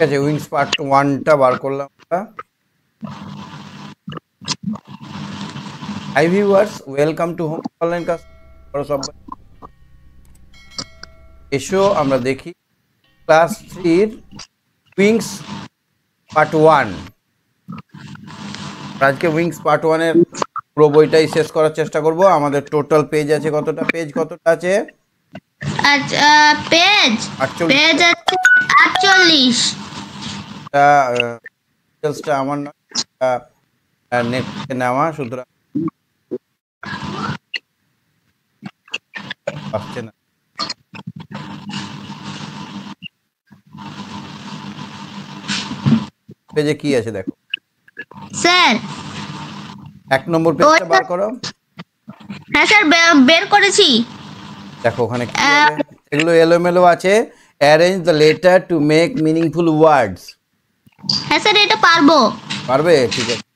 ঠিক আছে, wings part 1টা বার করলাম আমরা। Hi viewers, welcome to home online class. সবাই এসো আমরা দেখি ক্লাস 3 উইংস পার্ট 1। আজকে উইংস পার্ট 1 এর পুরো বইটাই শেষ করার চেষ্টা করব। আমাদের টোটাল পেজ আছে কতটা আছে? পেজ পেজ আছে 48। ডিটেলসটা আমার না, নেট থেকে নেওয়া, সুতরাং আসছে না। পেজে কি আছে দেখো স্যার। 1 নম্বর পেজটা বার করো। হ্যাঁ স্যার, বের করেছি। দেখো ওখানে কি হবে, এগুলো এলোমেলো আছে। Arrange the letter to make meaningful ওয়ার্ডস। হ্যাঁ স্যার, এটা পারবো। পারবে? ঠিক আছে।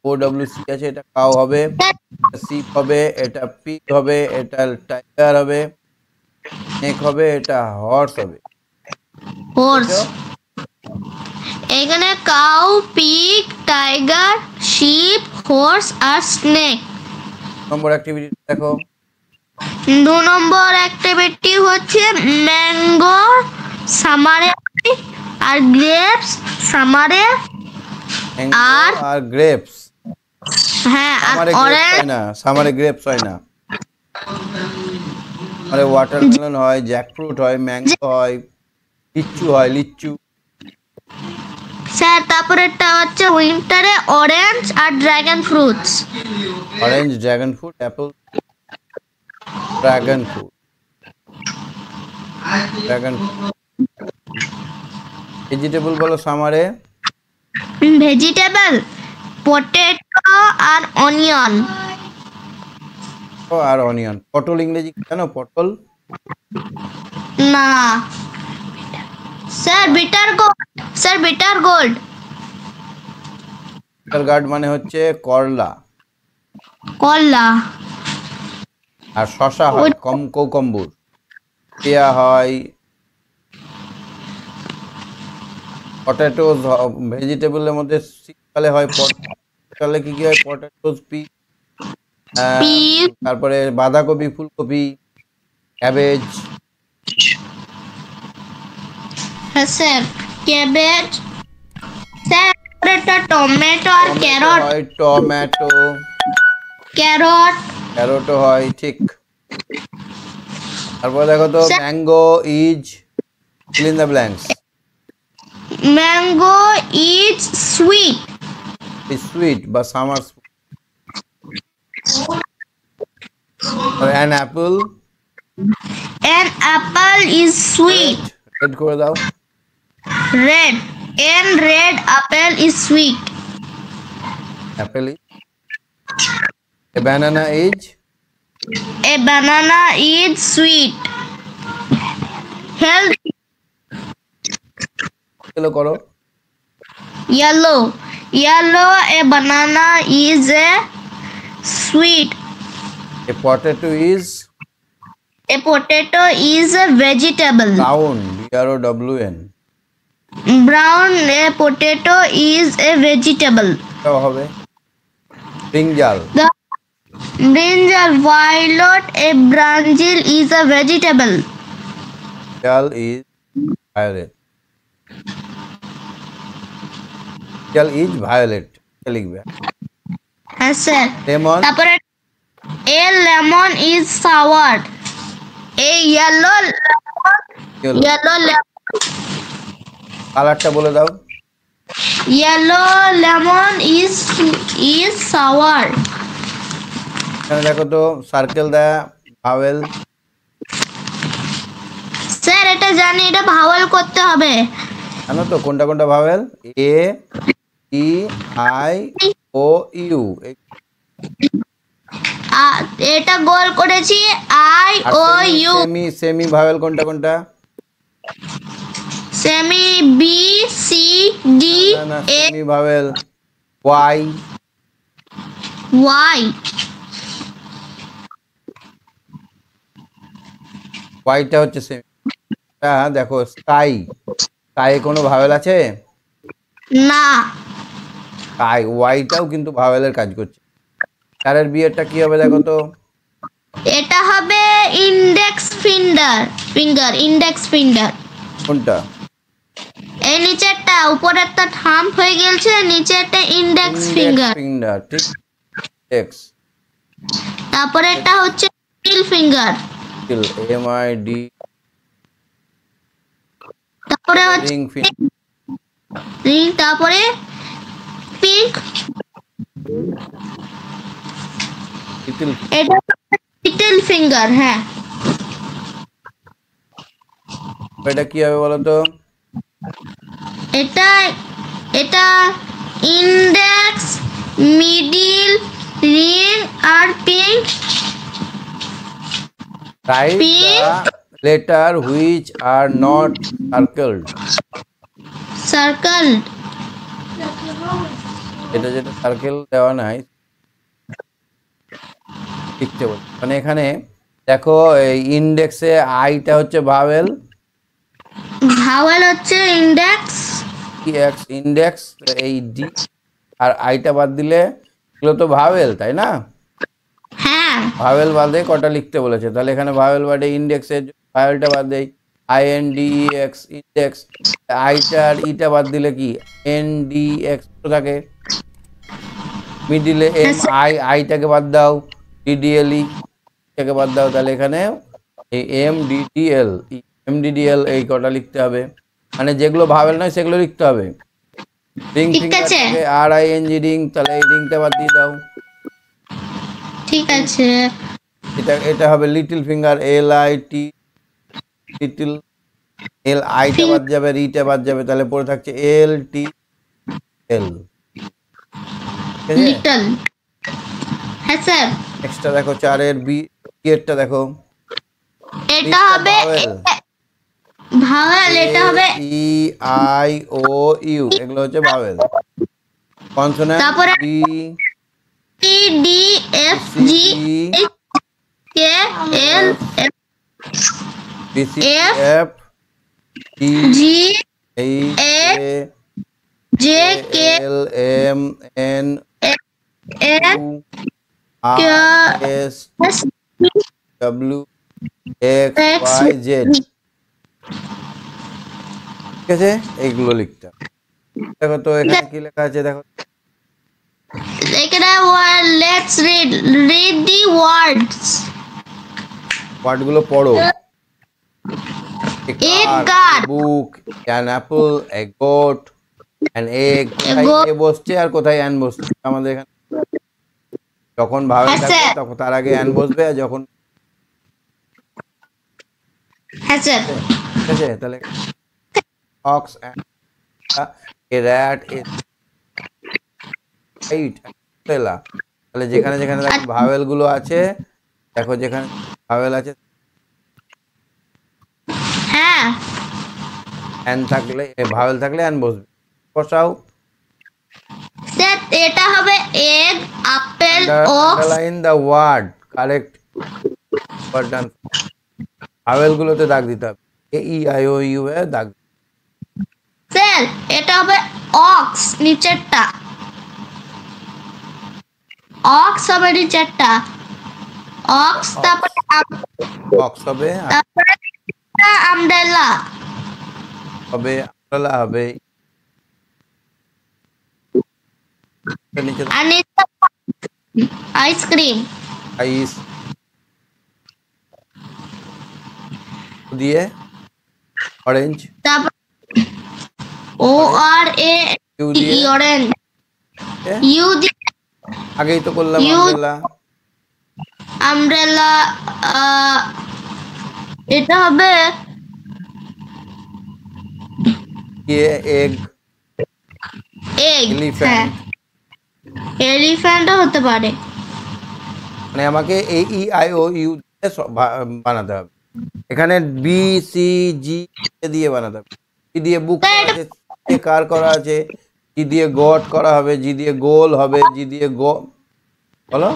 ও ডব্লিউ সি আছে, এটা কাউ হবে, সিপ হবে, এটা পিগ হবে, এটা টাইগার হবে, নেক হবে, এটা হর্স হবে। হর্স। এখানে cow, pig, tiger, sheep, horse আর স্নেক। নম্বর অ্যাক্টিভিটি দেখো। 2 নম্বর অ্যাক্টিভিটি হচ্ছে ম্যাঙ্গো সামারে আর গ্রেপস সামারে। আর গ্রেপস। হ্যাঁ, আর অরেঞ্জ। সামারে গ্রেপস হয় না, আরে ওয়াটারমেলন হয়, জ্যাকফ্রুট হয়, ম্যাঙ্গো হয়, লিচু হয়, লিচু। স্যার তারপরেরটা হচ্ছে উইন্টারে অরেঞ্জ আর dragon fruits. Orange, dragon fruit, apple, dragon fruit, dragon. Vegetable বলো সামারে। ভেজিটেবল পটেটো আর অনিয়ন। আর অনিয়ন। পটল ইংরেজি জানো? পটল না sir, bitter gold. Sir bitter gold. Bitter gourd মানে হচ্ছে করলা। কলা। আর শশা হয় কৌকম্বুর। পেয়া হয়, পটেটোজ ভেজিটেবলের মধ্যে শীতকালে হয়। শীতকালে কি হয়? পটেটোজ, তারপরে বাঁধাকপি, ফুলকপি, ক্যাবেজ। হ্যাঁ স্যার, ক্যাবেজ। স্যার এটা টমেটো আর ক্যারট হয়, টমেটো, ক্যারটও হয়, ঠিক। তারপর দেখো তো, mango is fill in the blanks. Mango is sweet. Sweet বা summer. An apple. An apple is sweet. Red করে দাও। Red. An red apple is sweet. Apple is. A banana is. A banana is sweet. Healthy. Yellow করো। Yellow. Yellow. A banana is a sweet. A potato is. A potato is a vegetable. Brown. BROWN. Brown. A potato is a vegetable. এটাও হবে। Brinjal. The brinjal. Violet. A brinjal is a vegetable. Brinjal is violet. Brinjal is violet. লিখবে। হ্যাঁ sir. Lemon. তারপরে a lemon is sour. A yellow lemon. কালারটা বলে দাও। Yellow lemon is sour. এখানে দেখো তো, সার্কেল দেয়া, ভাওয়েল। স্যার এটা জানি, এটা ভাওয়েল করতে হবে। জানো তো কোনটা কোনটা vowel? A, E, I, O, U. এটা গোল করেছি, I O U. Semi vowel কোনটা কোনটা? Semi B, C, D, A. Semi vowel Y. Y. ওয়াইটা হচ্ছে সেমি। এটা দেখো স্কাই, স্কাই কোনো ভাওয়েল আছে? না। স্কাই, ওয়াইটাও কিন্তু ভাওয়েলের কাজ করছে। চারের বিয়েরটা কি হবে দেখো তো? এটা হবে ইন্ডেক্স ফিঙ্গার ইন্ডেক্স ফিঙ্গার। কোনটা? এই নিচেরটা, উপরেরটা থাম্ব হয়ে গেছে, নিচেরটা ইন্ডেক্স ফিঙ্গার। ফিঙ্গার, ঠিক। এক্স, তারপরে এটা হচ্ছে মিডল ফিঙ্গার। MID, তারপরে হচ্ছে রিং ফিঙ্গার, রিং, তারপরে পিঙ্ক। লিটল। এটা লিটল ফিঙ্গার। হ্যাঁ, এটা কি হবে বলো তো? এটা এটা ইন্ডেক্স, মিডল, রিং আর pink. Write the letter which are not circled. Circle. এটা যেটা সার্কেল দেওয়া নাই লিখতে বল, মানে এখানে দেখো এই ইন্ডেক্সে আইটা হচ্ছে ভাওয়েল, ভাওয়েল হচ্ছে ইন্ডেক্স। এক্স ইন্ডেক্স, এই ডি আর আইটা বাদ দিলে এগুলো তো ভাওয়েল, তাই না? হ্যাঁ, ভাওয়েল বাদে কটা লিখতে বলেছে, তাহলে এখানে ভাওয়েল বাদে ইন্ডেক্সের ভাওয়েলটা বাদ দেই, INDEX ইন্ডেক্স, আইটা আর ইটা বাদ দিলে কি NDX থাকে, মিডিলে আইটাকে বাদ দাও, DDLE টাকে বাদ দাও, তাহলে এখানে এই MDDL এই কটা লিখতে হবে, মানে যেগুলো ভাওয়েল নয় সেগুলো লিখতে হবে। রিং ঠিক ফিঙ্গার আছে। থেকে RING রিং, তাহলে এই রিংটা বাদ দিয়ে দাও। ঠিক আছে। এটা হবে লিটল ফিঙ্গার, LIT, লিটল, আইটা বাদ যাবে, রিটা বাদ যাবে, তাহলে পড়ে থাকছে LTL। লিটল। হ্যাঁ স্যার। নেক্সটটা দেখো, চারের বিয়েরটা দেখো, এটা হবে ভাওয়েল। এটা হবে EIOU, এগুলো হচ্ছে ভাওয়েল। কনসোনেন্ট তারপরে B, E D F G H K L M B, C, F, G, G H, H A, J K L, M, N, N O, R, S, S W, X, X Y, Z। ঠিক আছে, এইগুলো লিখতে হবে। দেখো তো এখানে কি লেখা আছে দেখো, এখানে লেটস রিড দি ওয়ার্ডস। ওয়ার্ডগুলো পড়ো। A car, book, an apple, a goat, an egg। কোথায় goat। এ বসছে আর কোথায় অ্যান বসছে আমাদের এখানে? যখন ভাওয়েল হ্যাঁ, থাকবে স্যার। তখন তার আগে অ্যান বসবে, আর যখন, হ্যাঁ স্যার। ঠিক আছে, তাহলে ox, a rat, a kite, an umbrella। তাহলে যেখানে যেখানে দেখো ভাওয়েল গুলো আছে, দেখো যেখানে ভাওয়েল আছে হ্যাঁ অ্যান থাকলে, ভাওয়েল থাকলে অ্যান বসবে। বসাও। স্যার, এটা হবে egg, apple, ox. Underline the word correct, word done. Vowel গুলোতে দাগ দিতে হবে, AEIOU এ দাগ। স্যার, এটা হবে অক্স, নিচেরটা অক্স হবে, নিচেরটা অক্স। তারপরে বক্স হবে, তারপরে আমব্রেলা হবে আমব্রেলা হবে, নিচে আর নিচে আইসক্রিম আইস দিয়ে, অরেঞ্জ, তারপর ও আর এ ইউ দিয়ে, অরেঞ্জ, ইউ দি আগেই তো করলাম ইউ, আমব্রেলা। আমব্রেলা। এটা হবে এগ, এগ। এলিফ্যান্ট। এলিফ্যান্টও হতে পারে। মানে আমাকে AEIOU দিয়ে বানাতে হবে। এখানে BCG দিয়ে বানাতে হবে। জি দিয়ে বুক করা আছে, সি দিয়ে কার করা আছে, জি দিয়ে গট করা হবে, জি দিয়ে গোল হবে, জি দিয়ে বলো।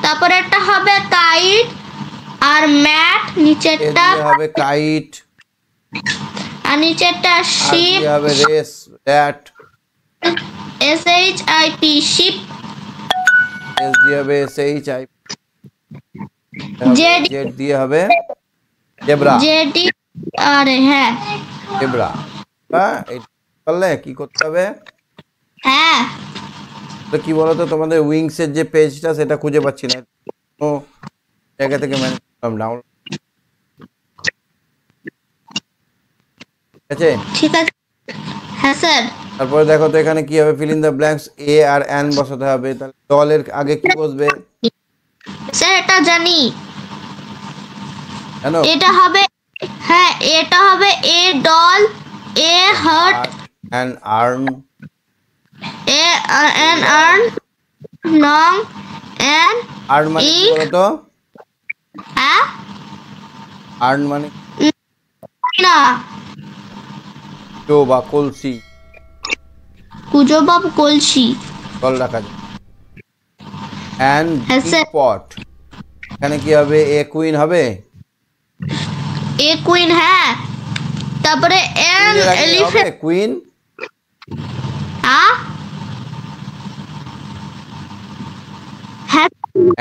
তারপরে একটা হবে কাইট আর ম্যাট, এ নিচেরটা দিয়ে হবে কাইট, আর নিচেরটা আর শিপ, দিয়ে হবে race, rat. SHIP ship. S দিয়ে হবে SHI, জেড জেড দিয়ে হবে জেব্রা, জেডি, আরে হ্যাঁ জেব্রা। হ্যাঁ, এটা করলে কি করতে হবে? হ্যাঁ তো কি বলতো, তোমাদের উইংস এর যে পেজটা সেটা খুঁজে পাচ্ছি না, ও জায়গা থেকে ডাউনলোড। ঠিক আছে, ঠিক আছে। হ্যাঁ স্যার। তারপরে দেখো তো এখানে কি হবে, fill in the blanks, A R N বসাতে হবে। তাহলে দলের আগে কি বসবে স্যার এটা জানি, জানো? এটা হবে, হ্যাঁ এটা হবে a doll, A heart, and arm, A N earn, long, N earn মানে কি বলতো? হ্যাঁ আর্ন মানে না তো বা কলসি, কুজবাব কলসি। জল রাখা যায়। অ্যান্ড হ্যাঁ, স্যার। পট, এখানে কি হবে, এ কুইন হবে, এ কুইন, হ্যাঁ তারপরে এন কুইনের আগে হবে এলিফ্যান্ট, কুইন,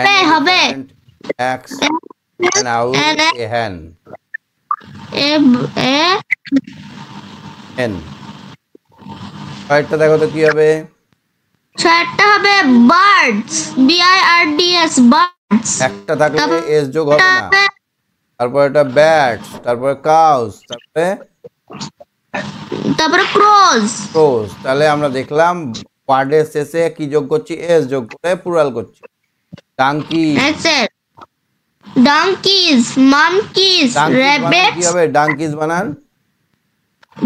হ্যাঁ হবে এক্স, অ্যান্ড আউট, এ হ্যান, এ এ এন। কয়েকটা দেখো তো কি হবে, চারটা হবে বার্ডস, BIRDS বার্ডস। একটা থাকলে এস যোগ হবে না। তারপর এটা ব্যাটস, তারপরে কাউস, তারপরে ক্রোজ। ক্রোস। তাহলে আমরা দেখলাম ওয়ার্ডের শেষে কি যোগ করছি, এস যোগ করে প্লুরাল করছি। ডাঙ্কি, ডাঙ্কিজ, মানকিজ, কি র্যাবিটস, হবে, ডাঙ্কিজ বানান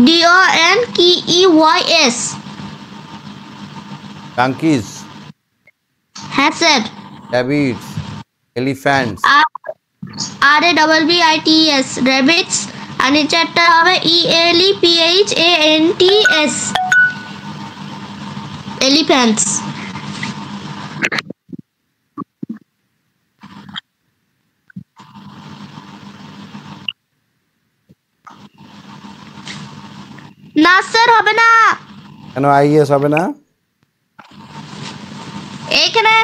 DONKEYS। ডাঙ্কিজ, হ্যাঁ sir. Rabbits, elephants, RABBITS rabbits. আর নিচেরটা হবে ELEPHANTS এলিফ্যান্টস। না স্যার হবে না, কেন IS হবে না? এখানে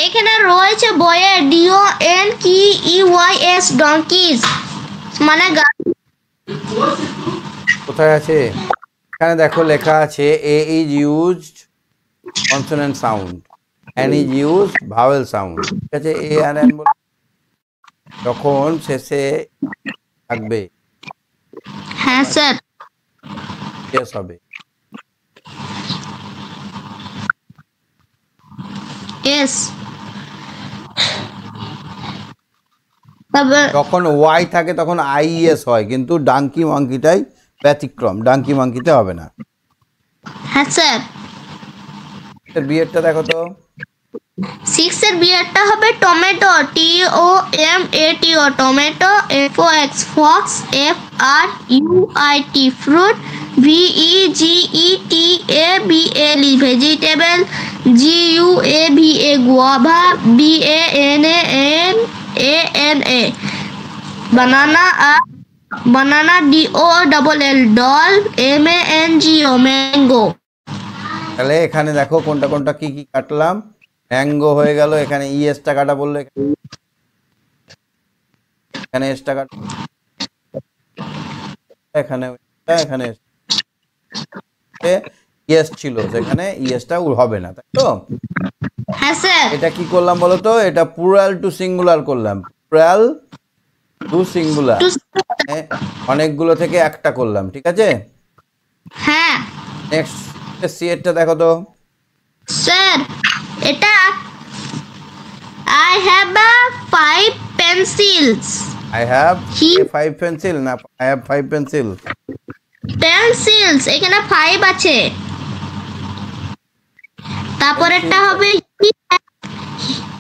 এখানে রয়েছে বইয়ে DONKEYS ডঙ্কিজ মানে কোথায় আছে? এখানে দেখো লেখা আছে A is used consonant sound, N is used vowel sound। ঠিক আছে, A আর N যখন শেষে থাকবে হ্যাঁ স্যার। yes হবে। ইয়েস। তবে যখন Y থাকে তখন IES হয়, কিন্তু ডাঙ্কি মাঙ্কিটাই ব্যতিক্রম, ডাঙ্কি মাঙ্কিতে হবে না। হ্যাঁ স্যার। বিয়েরটা দেখো তো, 6 এর বিয়ারটা হবে tomato, TOMATO tomato, FOX Fox, FRUIT fruit, VEGETABLE vegetable, GUAVA guava, BANANA বানানা, আর বানানা, DOLL ডল, MANGO ম্যাঙ্গো। তাহলে এখানে দেখো কোনটা কোনটা কি কি কাটলাম। ম্যাঙ্গো হয়ে গেল, এখানে ইএসটা কাটা বললো, এখানে এসটা কাটা, এখানে এখানে ইএস ছিল সেখানে ইএসটা হবে না, তাই তো? হ্যাঁ স্যার। এটা কি করলাম বলো তো, এটা প্লুরাল টু সিঙ্গুলার করলাম, প্লুরাল টু সিঙ্গুলার, অনেকগুলো থেকে একটা করলাম। ঠিক আছে, হ্যাঁ নেক্সট সি এরটা দেখো তো। স্যার এটা I have 5 pencils. I have He- 5 pencil, না I have 5 pencil। Pencils এখানে 5 আছে। তারপরেরটা হবে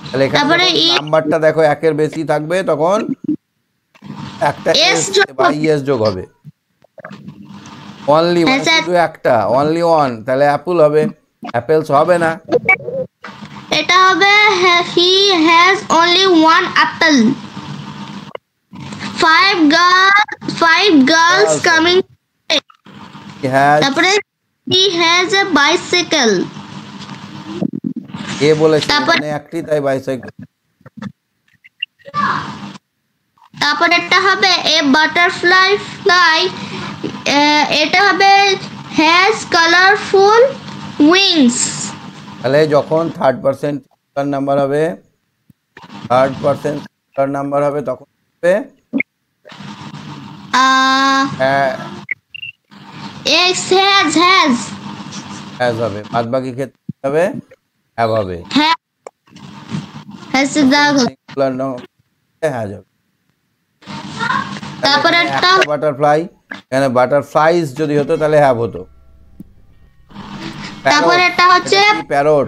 তাহলে এখানে তারপরে নাম্বারটা দেখো একের বেশি থাকবে তখন একটা S এস যোগ বা ইএস যোগ হবে। অনলি হ্যাঁ, স্যার। শুধু একটা, অনলি ওয়ান, তাহলে অ্যাপল হবে, অ্যাপেলস হবে না। এটা হবে he has only one apple. 5 girls Girls. coming. He has, তারপরে he has a bicycle. এ বলেছে তারপর এখানে একটি, তাই বাইসাইকেল। তারপর একটা হবে a butterfly fly, এটা হবে has colorful wings. তাহলে যখন থার্ড পার্সেন্ট নাম্বার হবে, নাম্বার হবে তখন হবে X has হ্যাজ হবে, বাদ বাকি ক্ষেত্রে হবে হ্যাভ হবে। has দাগ হবে। সিঙ্গুলার হ্যাজ হবে। তারপর একটা বাটারফ্লাই, এখানে বাটারফ্লাইজ যদি হতো তাহলে হ্যাভ হতো। তারপর একটা হচ্ছে parrot,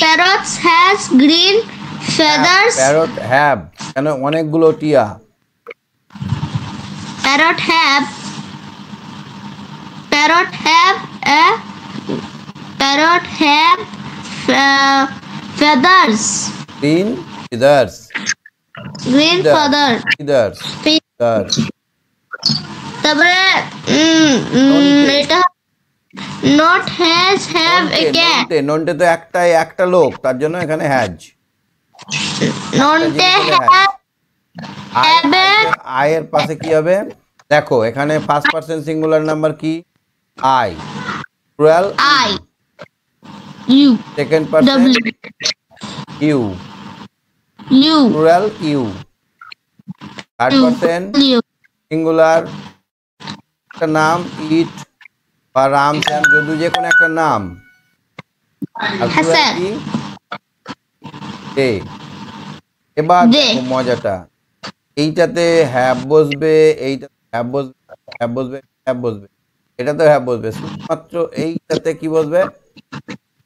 parrots has green feathers. Parrot have, কেন অনেকগুলো টিয়া। parrot have a feathers, green feathers, green feather. Feathers, feathers. তারপরে এটা not has have a cat. Nonte তো একটাই, একটা লোক, তার জন্য এখানে হ্যাজ। নন্টে have আয়ের পাশে কি হবে দেখো, এখানে ফার্স্ট পারসন সিঙ্গুলার নাম্বার কি, I, plural I you second person W you, you plural you, third person you singular একটা নাম ইট বা রাম শ্যাম যদু, যে কোনো একটা নাম। আর হ্যাঁ, plural স্যার। কি, দে। এবার দে। দেখো মজাটা, এইটাতে হ্যাভ বসবে, এইটাতে হ্যাভ বসবে, হ্যাভ বসবে, হ্যাভ বসবে, এটাতে হ্যাভ বসবে, শুধুমাত্র এইটাতে কি বসবে,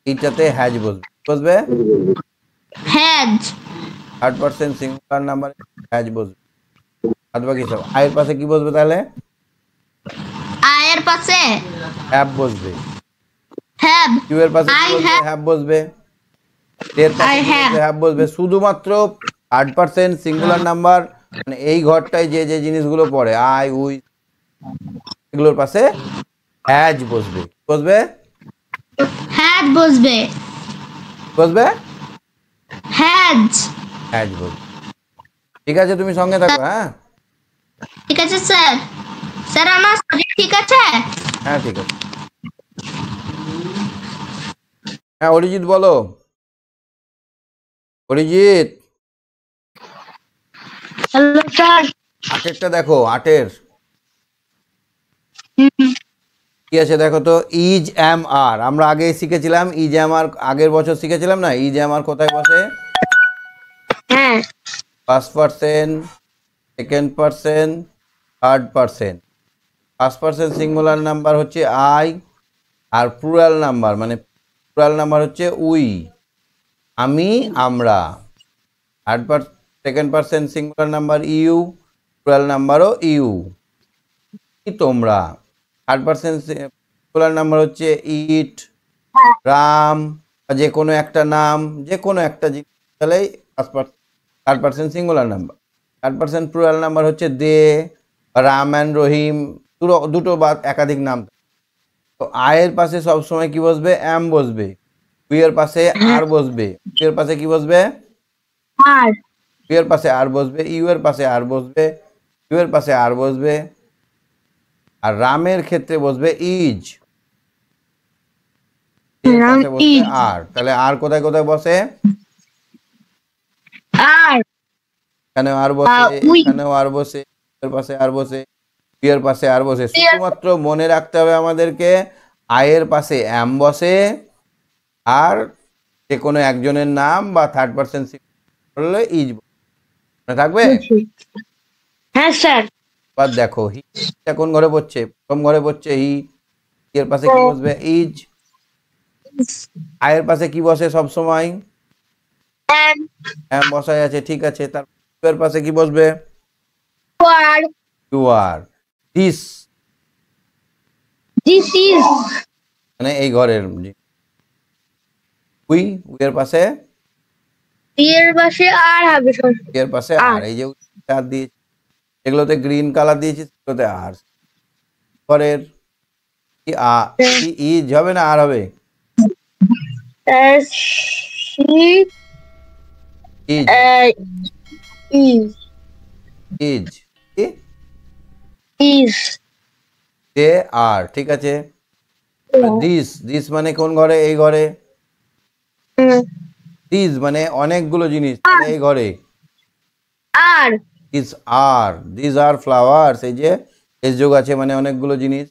এইটাতে হ্যাজ বসবে, বসবে has third person singular number has বসবে। বাদ বাকি সব আয়ের পাশে কি বসবে তাহলে, I এর পাশে হ্যাভ বসবে, have ইউ এর পাশে I have হ্যাভ বসবে, এর পাশে I have হ্যাভ বসবে, শুধুমাত্র থার্ড পারসন সিঙ্গুলার নাম্বার, মানে এই ঘরটায় যে যে জিনিসগুলো পড়ে আই উই এগুলোর পাশে হ্যাজ বসবে, বসবে had বসবে বসবে has। হ্যাজ বসবে। ঠিক আছে, তুমি সঙ্গে থাকো। হ্যাঁ ঠিক আছে স্যার। স্যার আমার শরীর ঠিক আছে? হ্যাঁ ঠিক আছে। হ্যাঁ অরিজিৎ বলো, অরিজিৎ হ্যালো স্যার। আটেরটা দেখো, আটের কি আছে দেখো তো, ইজ এম আর, আমরা আগে শিখেছিলাম ইজ এম আর, আগের বছর শিখেছিলাম না, ইজ এম আর কোথায় বসে, হ্যাঁ first person, second person, third person. First person singular number হচ্ছে আই, আর প্লুরাল নাম্বার মানে প্লুরাল নাম্বার হচ্ছে উই, আমি, আমরা। Third second person singular number you, plural নাম্বারও ইউ, তোমরা। থার্ড পারসন সিঙ্গুলার নাম্বার হচ্ছে ইট, রাম, যে কোনো একটা নাম, যে কোনো একটা জিনিস তাহলেই third person singular number. Third person plural number হচ্ছে দে, রাম অ্যান্ড রহিম, দুটো বা একাধিক নাম। তো আয়ের পাশে সবসময় কি বসবে, এম বসবে, উইয়ের পাশে আর বসবে, উইয়ের পাশে কি বসবে, আর উইয়ের পাশে আর বসবে, ইউ এর পাশে আর বসবে, ইউ এর পাশে আর বসবে, আর রামের ক্ষেত্রে বসবে ইজ, রাম ইজ আর। তাহলে আর কোথায় কোথায় বসে, আর এখানেও আর বসে, উই। এখানেও আর বসে, এর পাশে আর বসে, এর পাশে আর বসে। শুধুমাত্র মনে রাখতে হবে আমাদেরকে, আয়ের পাশে এম বসে, আর যে কোনো একজনের নাম বা থার্ড পারসন বললে ইজ মনে থাকবে। হ্যাঁ স্যার। এবার দেখো হি কোন ঘরে পড়ছে, প্রথম ঘরে পড়ছে হি, এর পাশে কি বসবে, ইজ। আয়ের পাশে কি বসে সব সময়, এম বসাই আছে, ঠিক আছে। তার এর পাশে কি বসবে, are you are, this, this is মানে এই ঘরের উই, উইয়ের পাশে, এর পাশে আর হবে সব। এর পাশে আর, এই যে আর দিয়েছি এগুলোতে গ্রিন কালার দিয়েছি, সেগুলোতে আর। ঘরের ইজ হবে না আর হবে? She is is is is দে আর, ঠিক আছে। দিস মানে কোন ঘরে? এই ঘরে। দিস মানে অনেকগুলো জিনিস, মানে এই ঘরে। are দিস আর ফ্লাওয়ার্স, এই যে এস যোগ আছে মানে অনেকগুলো জিনিস।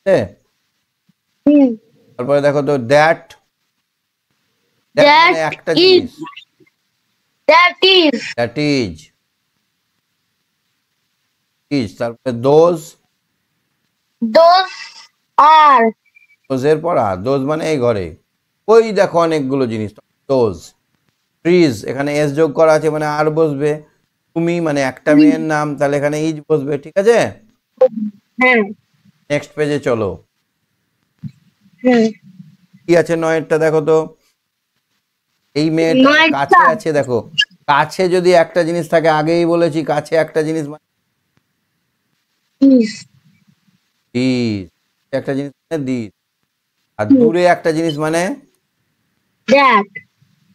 হ্যাঁ, তারপরে দেখো তো দ্যাট মানে একটা জিনিস, that is দ্যাট ইজ। তারপরে দোজ those are দোজের পর আর, দোজ মানে এই ঘরে। ওই দেখো অনেকগুলো জিনিস, দোজ। ট্রিজ, এখানে এস যোগ করা আছে মানে আর বসবে। তুমি মানে একটা মেয়ের নাম, তাহলে এখানে ইজ বসবে, ঠিক আছে। হ্যাঁ নেক্সট পেজে চলো, হ্যাঁ কি আছে নয়েরটা দেখো তো। এই মেয়েটা নয়টা। কাছে আছে, দেখো কাছে যদি একটা জিনিস থাকে, আগেই বলেছি কাছে একটা জিনিস মানে is দিস, একটা জিনিস মানে দিস। আর দূরে একটা জিনিস মানে that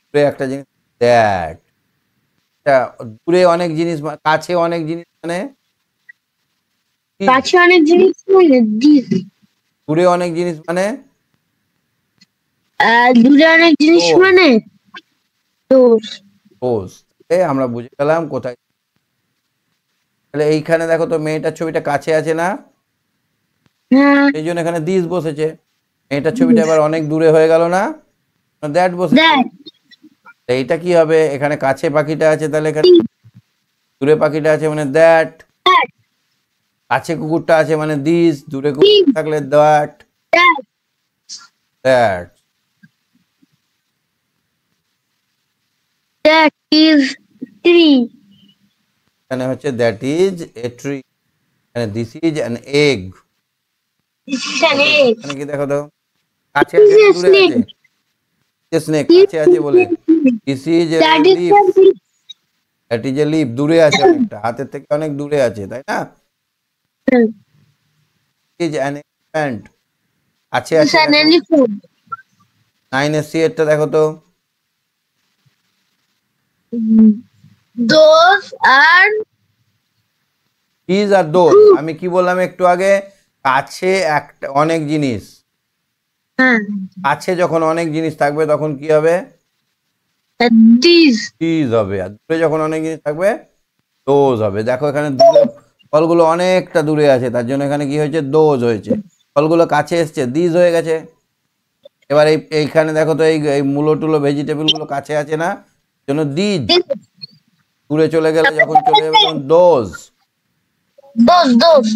দূরে একটা জিনিস দ্যাট। দূরে অনেক জিনিস কাছে অনেক জিনিস মানে কি? কাছে অনেক জিনিস মানে this দূরে অনেক জিনিস মানে দূরে অনেক জিনিস Those. মানে those দোজ। আমরা বুঝে গেলাম কোথায়। তাহলে এইখানে দেখো তো মেয়েটার ছবিটা কাছে আছে না, হ্যাঁ সেই জন্য এখানে দিস বসেছে। মেয়েটার ছবিটা এবার অনেক দূরে হয়ে গেল না, দ্যাট বসেছে। that এইটা কি হবে? এখানে কাছে পাখিটা আছে, তাহলে এখানে দূরে পাখিটা আছে মানে দ্যাট। that কাছে কুকুরটা আছে মানে দিস, দূরে কুকুর থাকলে that. that that that is tree এখানে হচ্ছে দ্যাট ইজ এ ট্রি, এখানে this is an egg. this is an egg এখানে কি দেখো তো, কাছে আছে This is দূরে আছে? স্নেক কাছে আছে বলে this is A that is leaf. the that is a leaf, দূরে আছে অনেকটা, হাতের থেকে অনেক দূরে আছে, তাই না? ইজ অ্যান এলিফ্যান্ট, কাছে is আছে। an elephant 9SC এরটা দেখো তো, those are ইজ আর দোজ। আমি কি বললাম একটু আগে? কাছে একটা অনেক জিনিস, কাছে যখন অনেক জিনিস থাকবে তখন কি হবে? these ইজ হবে। আর দূরে যখন অনেক জিনিস থাকবে দোজ হবে। দেখো এখানে দূরে ফলগুলো অনেকটা দূরে আছে, তার জন্য এখানে কি হয়েছে? দোজ হয়েছে। ফলগুলো কাছে এসছে, দিজ হয়ে গেছে। এবার এইখানে দেখো তো, এই মূলো টুলো ভেজিটেবল গুলো কাছে আছে না, জন্য দিজ। দূরে চলে গেলে যখন চলে যাবে তখন দোজ। those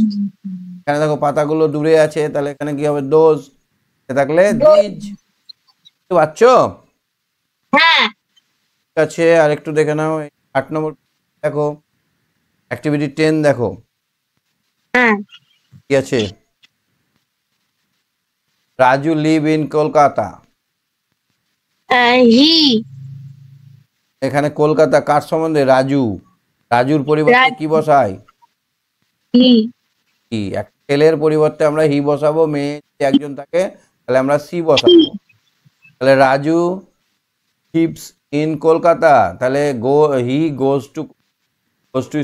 এখানে দেখো পাতাগুলো দূরে আছে, তাহলে এখানে কি হবে? দোজ। থাকলে দিজ। বুঝতে পারছো? হ্যাঁ ঠিক আছে, আর একটু দেখে নাও 8 নম্বর দেখো, অ্যাক্টিভিটি 10 দেখো হ্যাঁ কি আছে। Raju live in Kolkata. he এখানে কলকাতা কার সম্বন্ধে? রাজু। রাজুর পরিবর্তে কি বসাই? he কি। এক ছেলের পরিবর্তে আমরা হি বসাবো, মেয়ে যদি একজন থাকে তাহলে আমরা সি বসাবো। তাহলে রাজু লিভস ইন কলকাতা, তাহলে হি গোজ টু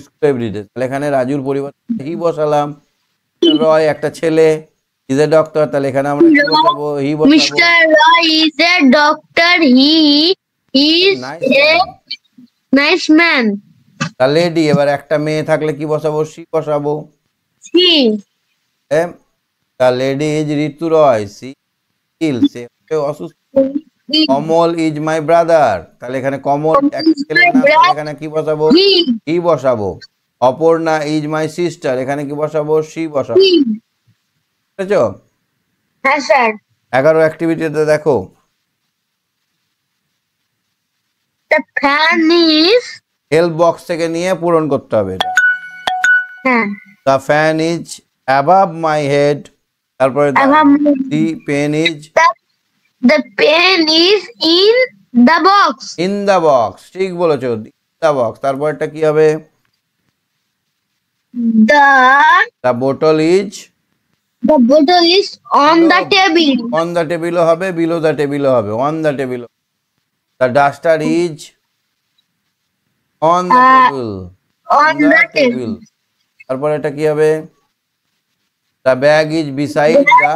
স্কুল এভরিডে। তাহলে এখানে রাজুর পরিবর্তে হি বসালাম। রয় একটা ছেলে, ইজ এ ডক্টর, তাহলে এখানে আমরা কি বসাবো? হি বসাবো। Mr. Roy is a doctor. He is Nice a man. nice man. তা লেডি, এবার একটা মেয়ে থাকলে কি বসাবো? সি বসাবো। She তা lady is Ritu Roy, she ill, সে অসুস্থ। কমল ইজ মাই ব্রাদার, তাহলে এখানে কমল একটা ছেলের নাম, তাহলে এখানে কি বসাবো? হি বসাবো। অপর্ণা ইজ মাই সিস্টার, এখানে কি বসাবো? সি বসাবো। বুঝেছো? হ্যাঁ স্যার 11 অ্যাক্টিভিটিতে দেখো, the fan is help box থেকে নিয়ে পূরণ করতে হবে এটা। হ্যাঁ the fan is above my head, তারপরে the pen is the pen is in the box. In the box, ঠিক বলেছো, ইন দ্য বক্স। তারপরটা কি হবে? The The bottle is bottle is on the below. table. On the table হবে, below the table হবে, on the table. The duster is on the Uh, table. on the table. তারপর এটা কি হবে? The bag is beside the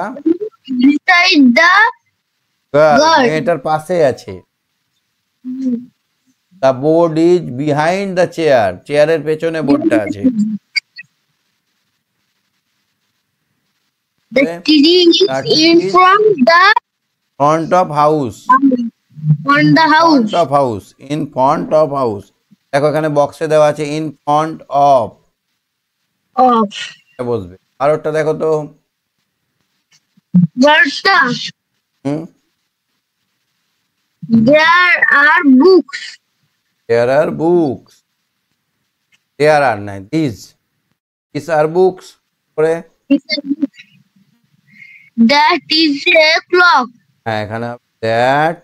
Beside the girl. girl. মেয়েটার পাশে আছে। The board is behind the chair. চেয়ারের পেছনে বোর্ডটা আছে। The tree is in front of house. on the house. Front of house. In front of house. দেখো এখানে বক্সে দেওয়া আছে in front of Of বসবে। আরেকটা দেখো তো। Bertha. Hmm, There are books. there are books. There are নাই, these are books. পরে That is a clock. হ্যাঁ এখানে that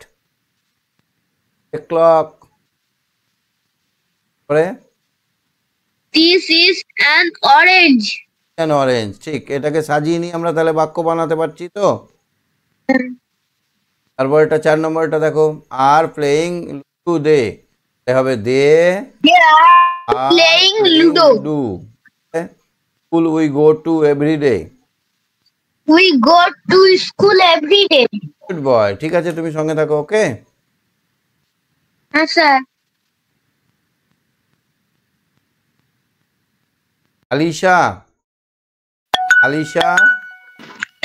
a clock. পরে This is an orange. an orange. ঠিক, এটাকে সাজিয়ে নিয়ে আমরা তাহলে বাক্য বানাতে পারছি তো। তারপর এটা 4 নম্বরটা দেখো, আর প্লেইং লুডো দে হবে দে They are are playing Ludo. School we go to every day. We go to school every day. Good boy. ঠিক আছে, তুমি সঙ্গে থাকো, ওকে? Yes, sir. আলিশা, আলিশা,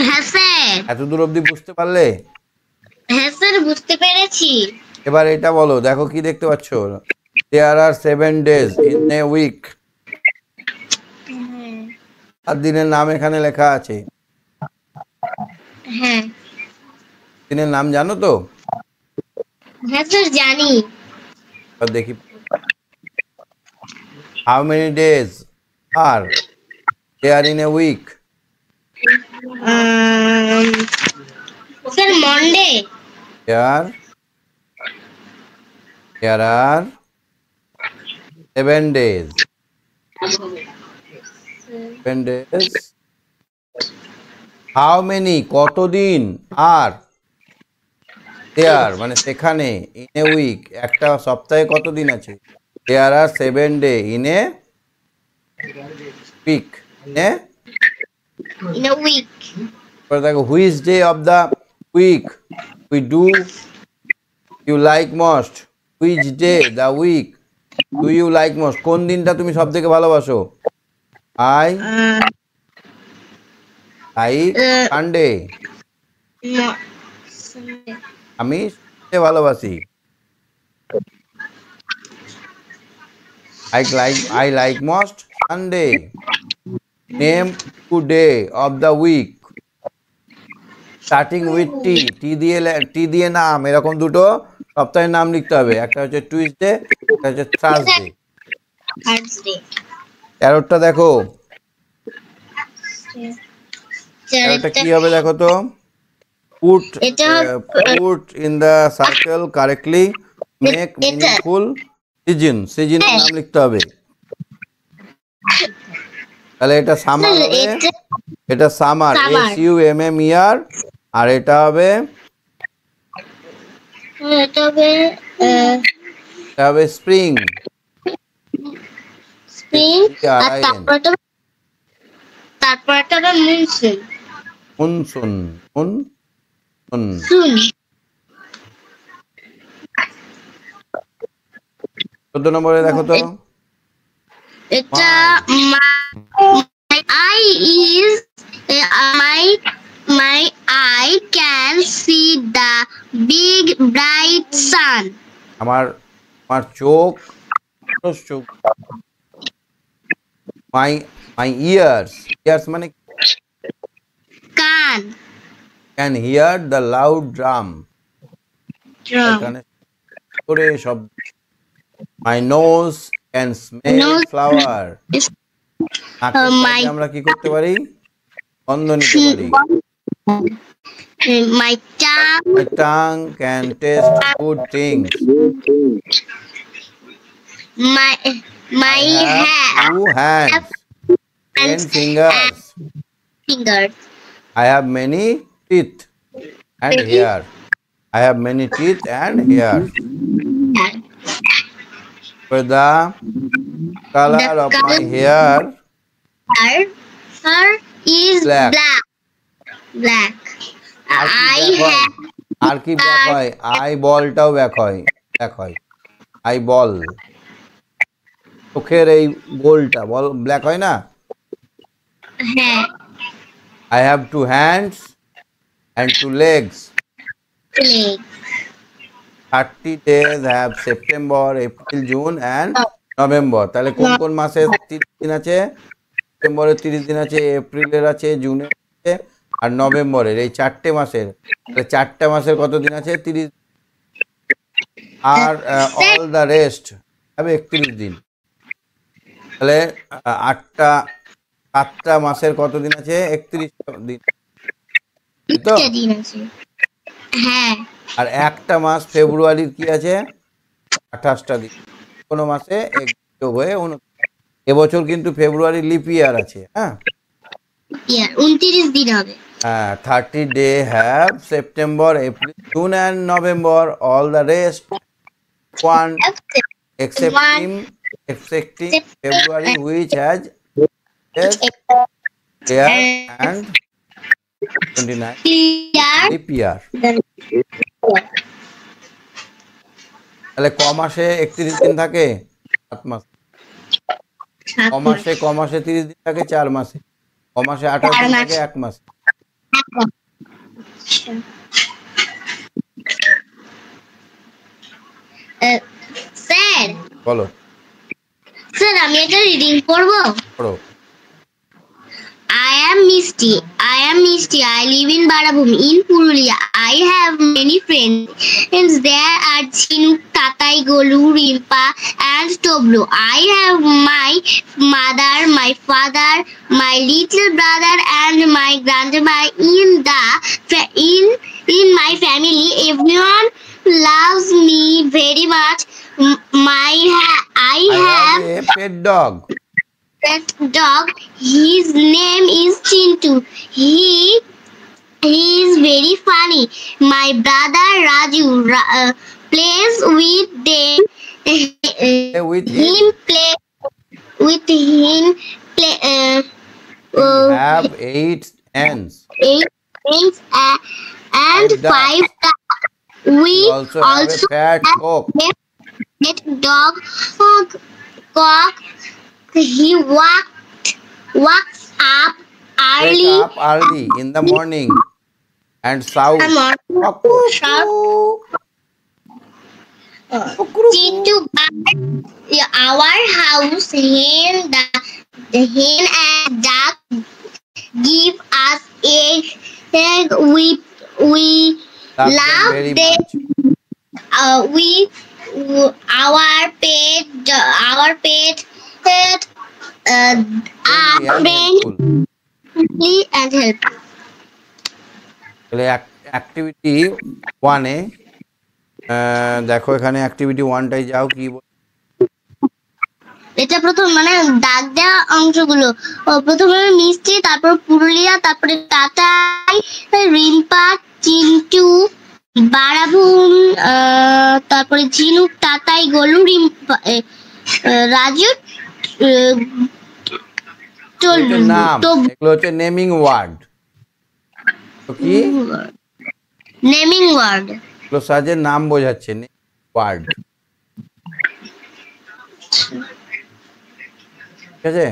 হ্যাঁ স্যার। এত দূর অবধি বুঝতে পারলে? হ্যাঁ স্যার, বুঝতে পেরেছি। এবার এটা বলো, দেখো কি দেখতে পাচ্ছ? There are 7 days in a week. আর দিনের নাম এখানে লেখা আছে। হ্যাঁ দিনের নাম জানো তো? হ্যাঁ স্যার, জানি। এবার দেখি, how many days are there in a week? Sir Monday. There are 7 days. 7 days. How many কতদিন আর there মানে সেখানে in a week একটা সপ্তাহে কতদিন আছে? There are 7 days in a week. In a week. এবার দেখো, which day of the week we do you like most? Which day the week do you like most? কোন দিনটা তুমি সব থেকে ভালোবাসো? I Sunday. No. আমি Sunday ভালোবাসি। I like most Sunday. Name 2 day of the week starting with T দিয়ে নাম, এরকম দুটো সপ্তাহের নাম লিখতে হবে। একটা হচ্ছে টুইসডে, একটা হচ্ছে থার্সডে। তেরোটা দেখো, তেরোটা কি হবে দেখো তো। Put in the circle correctly. Make meaningful season এর নাম লিখতে হবে। তাহলে এটা সামার হবে, এটা সামার SUMMER, আর এটা হবে স্প্রিং। মনসুন। 14 নম্বরে দেখো তো। এটা my eye can see the big bright sun. আমার চোখ, my ears মানে কান, can hear the loud drum. এখানে করে শব্দ। my nose can smell flower. আমরা কি করতে পারি? গন্ধ নিতে পারি। my tongue can taste good things. my I have 2 hands. 10 fingers. fingers. I have many teeth and hair. I have many teeth and hair. For the color The of my color hair her is black. black. আর কি I black হয়? have আর কি black হয়? I বলটাও black হয়। I বল, চোখের এই গোলটা বল black হয় না? হ্যাঁ I have 2 hands and 2 legs. leg. 30 days have September, April, June and November. তাহলে কোন কোন মাসে 30 দিন আছে? সেপ্টেম্বরের 30 দিন আছে, এপ্রিলের আছে, জুনের আছে আর নভেম্বরের, এই 4টে মাসের। তাহলে 4টে মাসের কত দিন আছে? 30। আর অল দ্য রেস্ট হবে 31 দিন। তাহলে 7টা মাসের কত দিন আছে? 31 দিন, তো? দিন আছে হ্যাঁ। আর একটা মাস ফেব্রুয়ারির কি আছে? 28টা দিন। কোনো মাসে এক যোগ হয়ে 29। এবছর কিন্তু ফেব্রুয়ারি লিপ ইয়ার আছে। হ্যাঁ, 29 দিন হবে। 30 day have September, April, June and November. All the rest one excepting February, which has yes, year and 29 leap year. তাহলে ক মাসে 31 দিন থাকে? 7 মাস। ক মাসে 30 দিন থাকে? 4 মাসে। ক মাসে 28 দিন থাকে? 1 মাসে। স্যার বলো। স্যার আমি একটা রিডিং পড়বো। পড়ো। I am Misty. I live in Barabhumi in Purulia. I have many friends. And there are Chinuk, Tatai, Golu, Rimpa, and Toblu. I have my mother, my father, my little brother, and my grandma in my family. Everyone loves me very much. I have a pet dog. that dog. His name is Chintu. He is very funny. My brother Raju plays with them. With him play with him play. We have 8 ants. 8 things and And 5 ducks. We Also have a fat cock. pet dog cock. He walks up early. Wake up early in the morning and shout. Chintu our house the hen and duck give us egg. We love very them. much. Our pet Friendly are and helpful. friendly and helpful. তাহলে activity 1 এ দেখো, এখানে activity 1টাই যাও। কি এটা প্রথম মানে দাগ দেওয়া অংশগুলো। প্রথমে মিষ্টি, তারপর পুরুলিয়া, তারপরে টাটাই, রিম্পা, চিন্টু, বারাভুম, তারপরে ঝিনুক, টাটাই, গোলু, রিম্পা, রাজু, নাম, এগুলো হচ্ছে নেমিং ওয়ার্ড। তো কি নেমিং ওয়ার্ড? এগুলো সাহায্যে নাম বোঝাচ্ছে, ওয়ার্ড। ঠিক আছে,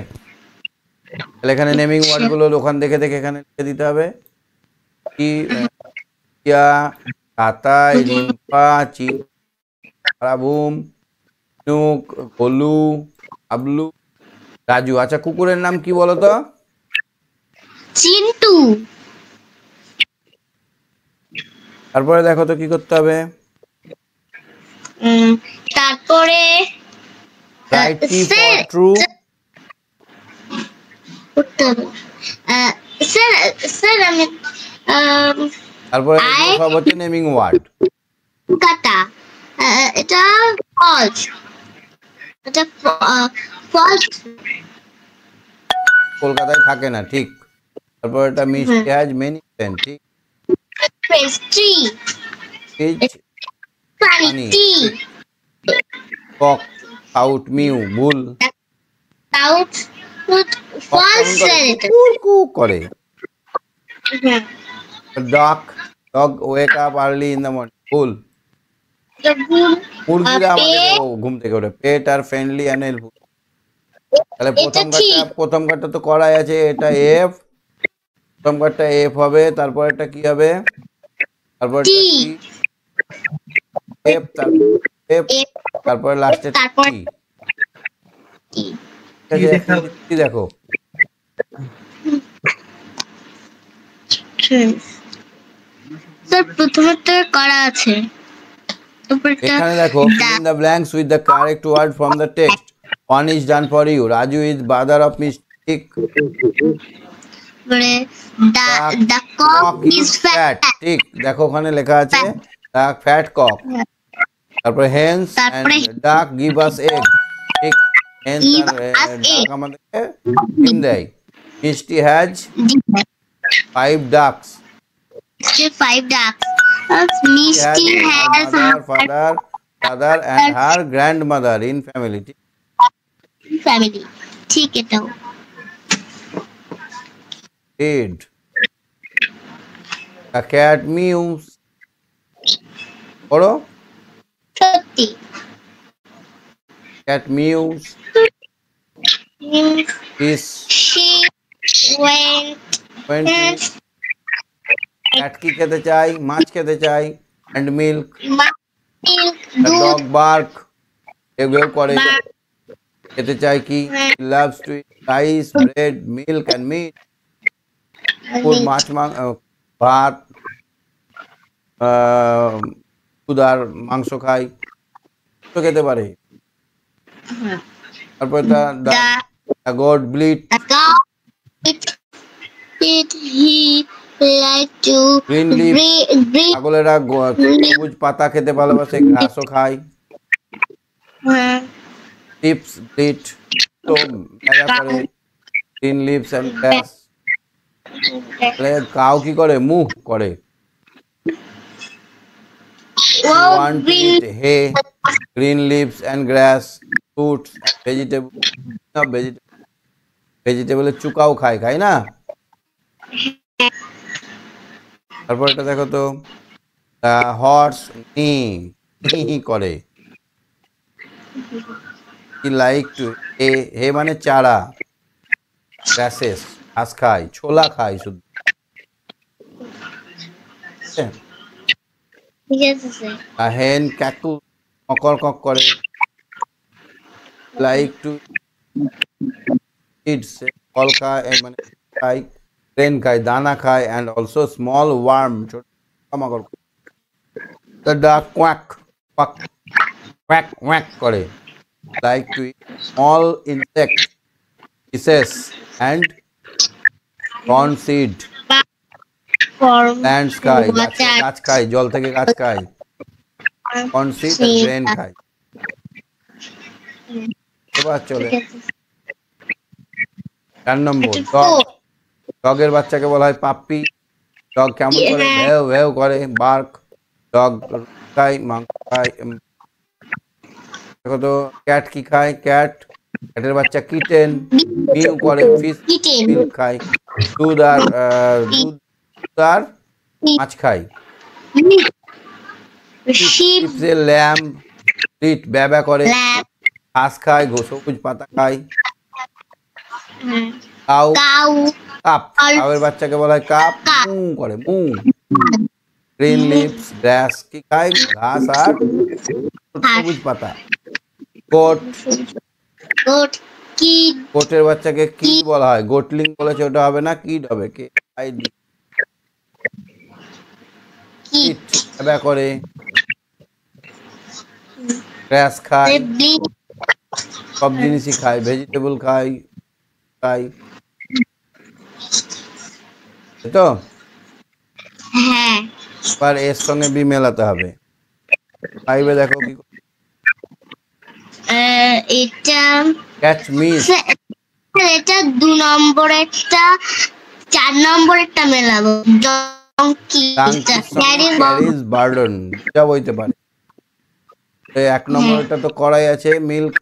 তাহলে এখানে নেমিং ওয়ার্ড গুলো ওখান দেখে দেখে এখানে লিখে দিতে হবে। কি টাটাই, রিম্পা, বারাভুম, ঝিনুক, গোলু, আবলু, রাজু। আচ্ছা, কুকুরের নাম কি বলো তো? চিন্টু। তারপরে দেখো তো কি করতে হবে। তারপরে রাইট কি ফর ট্রু। স্যার আমি তারপরে সব হচ্ছে নেমিং ওয়ার্ড। কাটা, এটা ফলস, এটা ফলস। কলকাতায় থাকে না, ঠিক। তারপর এটা মিষ্টি হ্যাজ মেনি ফ্রেন্ড, ঠিক। Friends. Tree. Is Funny. Funny, Tea. ঠিক। কক আউট মিউ ভুল। Out. Put কক false কেমন করে? sentence. কুকু করে। Dog dog wake up early in the morning ভুল। The bull. মুরগিরা আমাদের Pet. ঘুম থেকে ওঠে। পেট আর ফ্রেন্ডলি অ্যান্ড হেল্পফুল। তাহলে এটা ঠিক। প্রথম কার্ডটা তো করাই আছে, এটা এফ। প্রথম কার্ডটা এফ হবে, তারপর এটা কি হবে? তারপর T. এফ, তারপর এফ, F. তারপর লাস্টে তারপর টি। T. ঠিক আছে, কি দেখো? স্যার প্রথমে করা আছে। এখানে দেখো, fill in the blanks with the correct word from the text. One is done for you. Raju is brother of Mystic. the cock is fat. ঠিক, দেখো ওখানে লেখা আছে ফ্যাট কক। তারপরে hens and duck give us egg, ঠিক। hens Give আর us duck egg. আমাদেরকে ডিম দেয়। Misty has 5 ducks. 5 ducks. She has Misty her has mother, father and her grandmother in family, ঠিক। family. ঠিক এটাও। Did a cat mews? পড়ো। সত্যি। Cat mews. Is She went when cat কি খেতে চাই? মাছ খেতে চাই। And milk. milk, The দুধ, dog bark. এগুলো করে। bark. খেতে চাই কি? He loves to eat rice, bread, milk and meat. মাছ, ভাত, দুধ আর মাংস খাই। তো খেতে পারে। তারপর the goat bleat. The cow did he like to Green leaf. breathe? ছাগলেরা সবুজ পাতা খেতে ভালোবাসে, ঘাসও খায়। Tips bleat. তো মেলা করে। Green leaves and grass. Cow কি করে? মুহ করে। Want to eat hay, green leaves and grass, fruits, vegetable চুকাও খায় না? তারপর এটা দেখো তো, হর্স নি করে। কি লাইক টু হে মানে চারা, গ্রাসেস ঘাস খায়, ছোলা খায় শুধু। হেন ক্যাকু মকর কক করে। লাইক টু ইটস ফল খায়, মানে খায়, গ্রেন খায়, দানা খায়, অ্যান্ড অলসো স্মল ওয়ার্ম, ছোট মকর। দ্য ডাক কোয়াক কোয়াক কোয়াক কোয়াক করে। Like to it small insect fishes and corn seed. Plants খায়, গাছ খায়, জল থেকে গাছ খায়। কর্ন সিড আর গ্রেন খায়। এবার চলে 4 নম্বর, ডগের বাচ্চাকে বলা হয় পাপ্পি। ডগ কেমন করে? ভেউ ভেউ করে, বার্ক। ডগ খায়, মাংস খায়। দেখো তো, ক্যাট কি খায়? ক্যাটের বাচ্চা কিটেন। মিউ করে, ফিশ মিল্ক খায়। দুধ আর মাছ খায়। ল্যাম্ব লিট ব্যাবা করে, ঘাস খায়, সবুজ পাতা খায়। কাউ কাপ, কাউয়ের বাচ্চাকে বলা হয় কাপ, মু করে, মু। গ্রিন লিভস গ্রাস কি খায়? ঘাস আর সবুজ পাতা। গোট, গোটের বাচ্চাকে কি বলা হয়? গোটলিং বলেছে, ওটা হবে না, কিড হবে। কে আইডি কিট ব্যাবা করে, গ্রাস খায়, সব জিনিসই খায়, ভেজিটেবল খায়। তো এবার এর সঙ্গে বি মেলাতে হবে। 5 দেখো কি এটা ক্যাচ মিস, এটা 2 নম্বরেরটা 4 নম্বরেরটা মেলাবো। ডঙ্কি ক্যারিজ বার্ডেন, যা বইতে পারে। 1 নম্বরটা তো করাই আছে, মিল্ক।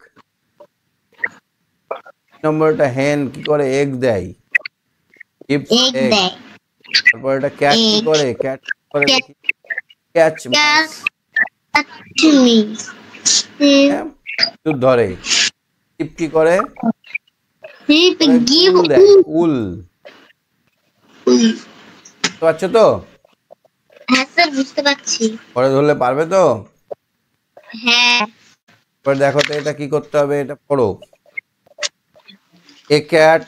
নম্বরটা হেন কি করে, এগ দেয়, gives egg। তারপর এটা ক্যাট কি করে, ক্যাট করে ক্যাচ দুধ ধরে। শিপ কি করে, গিভ উল। বুঝতে পারছো তো? হ্যাঁ স্যার বুঝতে পারছি। পরে ধরলে পারবে তো? হ্যাঁ। পরে দেখো তো এটা কি করতে হবে, এটা পড়ো। A cat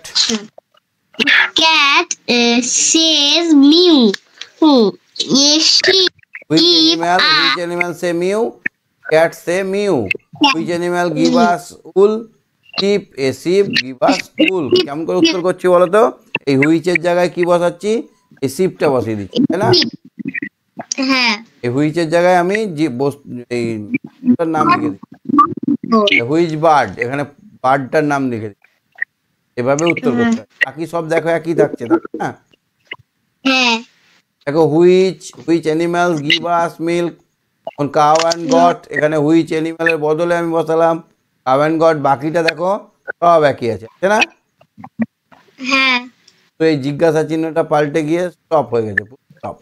says mew. Which animal say mew? Cat say mew. Which animal give us wool? Sheep, a sheep give us wool। কেমন করে উত্তর করছি বলো তো? এই হুইচের জায়গায় কি বসাচ্ছি, এই শিপটা বসিয়ে দিচ্ছি, তাই না? হ্যাঁ। এই হুইচের জায়গায় আমি এই নাম লিখে দিচ্ছি, হুইচ বার্ড, এখানে বার্ডটার নাম লিখে দিচ্ছি। এভাবে উত্তর করতে হয়। বাকি সব দেখো একই থাকছে, তাই না? দেখো which animals give us milk, on cow and got, এখানে হুইচ অ্যানিমালের বদলে আমি বসালাম কাউ অ্যান্ড গট। বাকিটা দেখো সব একই আছে, তাই না? হ্যাঁ। তো এই জিজ্ঞাসা চিহ্নটা পাল্টে গিয়ে স্টপ হয়ে গেছে, স্টপ।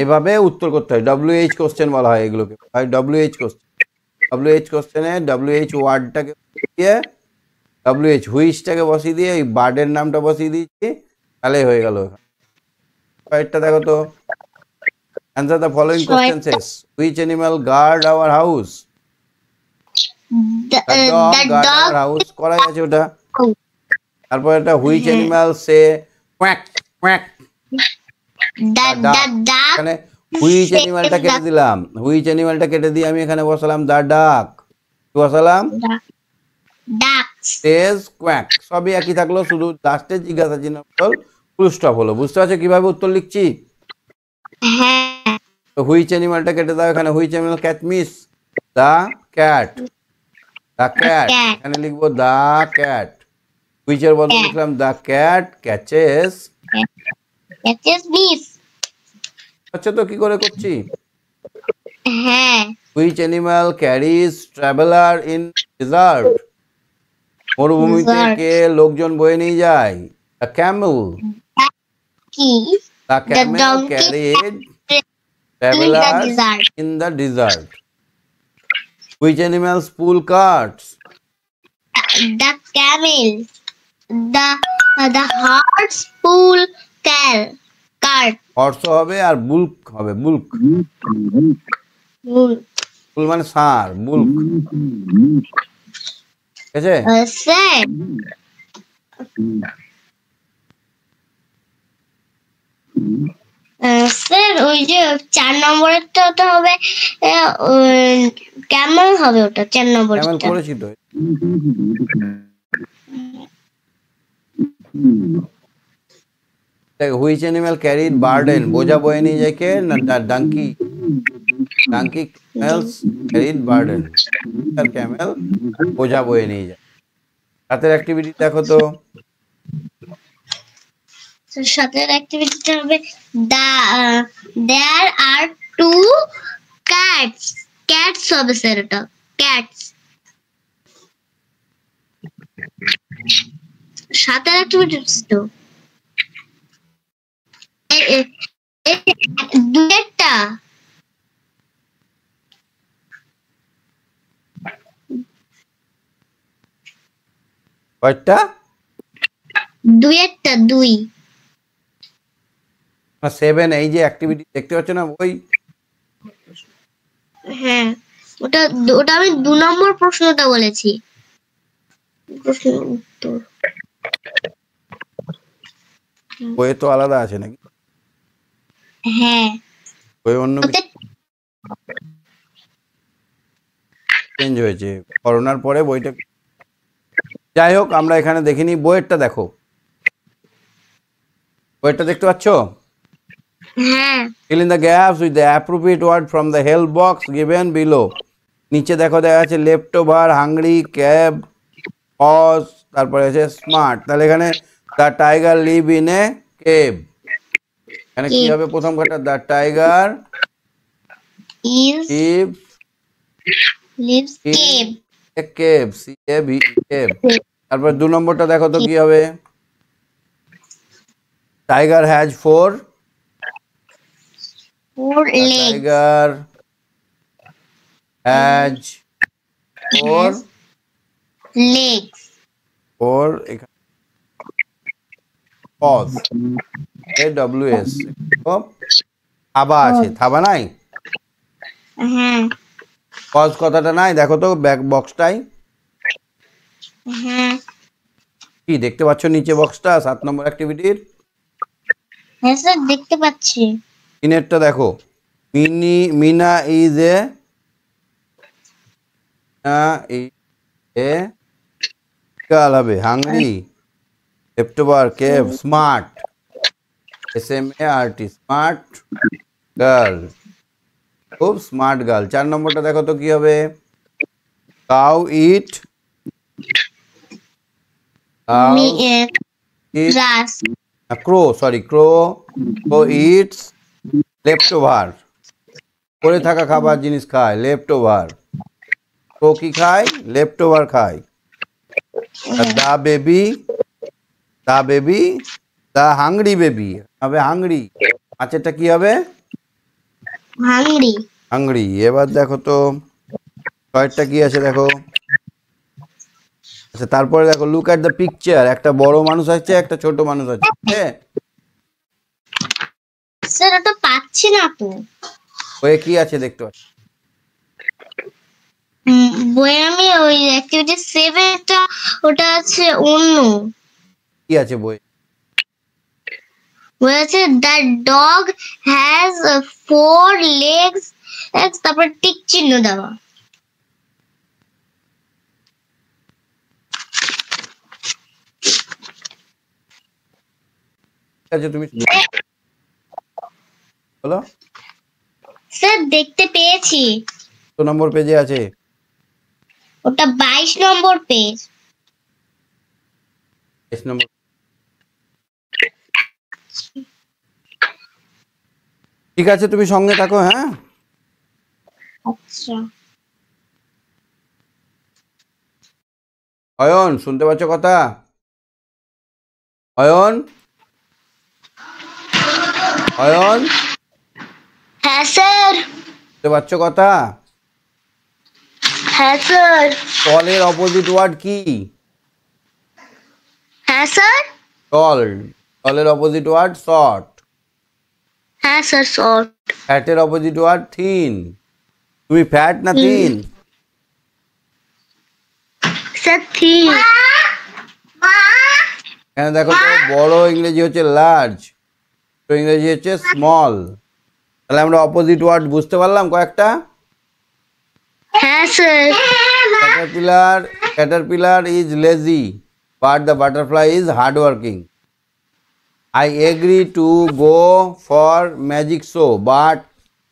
এভাবে উত্তর করতে হয়। WH কোশ্চেন বলা হয় এগুলোকে, হয় WH কোশ্চেন। WH কোশ্চেনে WH ওয়ার্ডটাকে দিয়ে WH হুইচটাকে বসিয়ে দিয়ে এই বার্ডের নামটা বসিয়ে দিচ্ছি, তাহলে হয়ে গেল। কয়েকটা দেখো তো, অ্যান্সার দ্য ফলোইং কোশ্চেন শেষ। Which animal guard our house? The dog guard our house করাই আছে ওটা। তারপর এটা which animal say quack quack, এখানে হুইচ অ্যানিমালটা কেটে দিলাম, হুইচ অ্যানিমালটা কেটে দিয়ে আমি এখানে বসালাম দ্য ডাক, বসালাম says quack। সবই একই থাকলো, শুধু লাস্টে জিজ্ঞাসা চিহ্ন ফুল স্টপ হলো। বুঝতে পারছো কিভাবে উত্তর লিখছি? তো হুইচ অ্যানিমালটা কেটে দাও, এখানে which animal catch miss the cat, the cat, এখানে লিখবো দ্য ক্যাট। হুইচের বদলে লিখলাম দ্য ক্যাট ক্যাচেস মিস। আচ্ছা, তো কি করে করছি? হ্যাঁ। Which animal carries traveller in desert, মরুভূমিতে কে লোকজন বয়ে নিয়ে যায়? The camel. The camel carried traveller in the desert. Which animals pull carts? The camel. The horse pull cart. Horse হবে আর বুলক হবে, বুলক। বুল মানে ষাঁড়, বুলক। ঠিক আছে স্যার? ওই যে 4 নম্বরেরটা ওটা হবে ক্যামেল হবে, ওটা 4 নম্বরেরটা। ক্যামেল করেছি তো। হুইচ অ্যানিমাল ক্যারিড বার্ডেন, বোঝা বয়ে নিয়ে যায় কে? না donkey. Donkey camels carried burden, আর ক্যামেল বোঝা বয়ে নিয়ে যায়। হাতের অ্যাক্টিভিটি দেখো তো। সাথের অ্যাক্টিভিটিটা হবে দেয়ার আর 2 ক্যাটস। ক্যাটস হবে স্যার, এটা ক্যাটস। সাথের অ্যাক্টিভিটিস তো দুইটা। কয়টা? দুইটা, 2। 7 এই যে অ্যাক্টিভিটি দেখতে পাচ্ছ না ওই? হ্যাঁ, ওটা আমি 2 নম্বর প্রশ্নটা বলেছি। প্রশ্নের উত্তর বইয়ে তো আলাদা আছে নাকি? হ্যাঁ, বই অন্য চেঞ্জ হয়েছে করোনার পরে বইটা। যাই হোক, আমরা এখানে দেখিনি, বইয়েরটা দেখো। বইয়েরটা দেখতে পাচ্ছ? হ্যাঁ। Fill in the gaps with the appropriate word from the help box given below। নিচে দেখো দেখা আছে left over, hungry, cab, paws, তারপরে আছে স্মার্ট। তাহলে এখানে the tiger live in a cave, এখানে কি হবে প্রথম কথা? The tiger lives cave a cave, C A V cave. তারপর 2 নম্বরটা দেখো তো কি হবে? Tiger has four legs tiger has four legs এখানে paws AWS থাবা আছে, থাবা নাই? হ্যাঁ পজ কথাটা নাই, দেখো তো ব্যাক বক্সটাই হ্যাঁ কি দেখতে পাচ্ছ নিচে বক্সটা 7 নম্বর অ্যাক্টিভিটির? হ্যাঁ স্যার দেখতে পাচ্ছি। ইনেরটা দেখো, মিনা ইজ এ গার্ল হবে, hungry, leftover cave, smart SMART smart girl, খুব স্মার্ট গার্ল। 4 নম্বরটা দেখো তো কি হবে? Cow eat grass crow eats left over, পড়ে থাকা খাবার জিনিস খায়, লেফট ওভার। ক্রো কি খায়? লেফট ওভার খায়। The baby the hungry baby হবে হাংরি, আচ্ছা কি হবে? হাংরি। এবার দেখো তো কয়েকটা কি আছে দেখো। আচ্ছা তারপরে দেখো লুক অ্যাট দ্য পিকচার, একটা বড় মানুষ আছে একটা ছোট মানুষ আছে, স্যার ওটা পাচ্ছি না তো। ওয়ে কি আছে দেখতে পাচ্ছি? বইয়ে আমি ওই অ্যাক্টিভিটি 7 টা ওটা আছে অন্য। কি আছে বই? বই আছে দ্য ডগ হ্যাজ 4 legs, তারপর টিক চিহ্ন দেওয়া। আচ্ছা তুমি বলো। স্যার দেখতে পেয়েছি, কত নম্বর পেজে আছে? ওটা 22 নম্বর পেজ। 22 নম্বর। ঠিক আছে তুমি সঙ্গে থাকো, হ্যাঁ। আচ্ছা অয়ন শুনতে পাচ্ছ কথা? অয়ন হ্যাঁ স্যার। শুনতে পাচ্ছ কথা? হ্যাঁ স্যার। টলের অপোজিট ওয়ার্ড কি? হ্যাঁ স্যার। টলের অপোজিট ওয়ার্ড শর্ট। হ্যাঁ স্যার শর্ট। ফ্যাটের অপোজিট ওয়ার্ড থিন। তুমি ফ্যাট না থিন? Sir thin. এখানে দেখো তো বড় ইংরেজি হচ্ছে লার্জ, তো ইংরেজি হচ্ছে স্মল। তাহলে আমরা অপোজিট ওয়ার্ড বুঝতে পারলাম কয়েকটা। হ্যাঁ sir. Caterpillar is lazy, but the butterfly is hardworking. I agree to go for magic show, but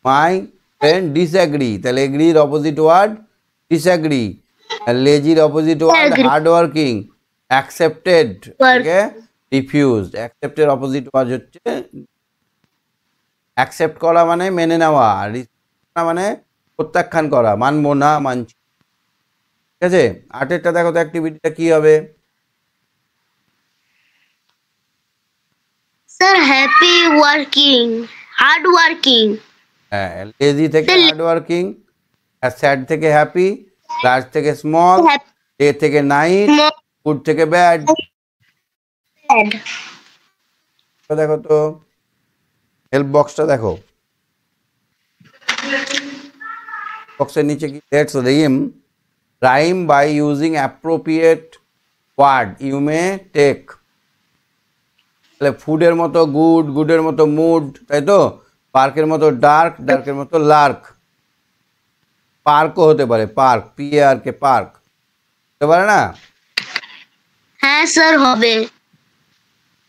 my friend disagree. তাহলে agree এর opposite word disagree. Lazy এর opposite word hardworking. Accepted থেকে refused. Accept এর opposite word হচ্ছে accept করা মানে মেনে নেওয়া, আর মানে প্রত্যাখ্যান করা, মানবো না, মানছি। ঠিক আছে, 8 দেখো তো অ্যাক্টিভিটিটা কি হবে? Sir happy working, hard working. হ্যাঁ, লেজি থেকে হার্ড ওয়ার্কিং, স্যাড থেকে হ্যাপি, লার্জ থেকে স্মল, ডে থেকে নাইট, গুড থেকে ব্যাড। দেখো তো হেল্প বক্সটা দেখো, বক্সের নিচে কি? Let's rhyme by using appropriate word you may take. তাহলে ফুডের মতো গুড, গুডের মতো মুড, তাই তো? পার্কের মতো ডার্ক, ডার্কের মতো লার্ক। পার্কও হতে পারে, পার্ক, PARK পার্ক হতে পারে না? হ্যাঁ স্যার হবে।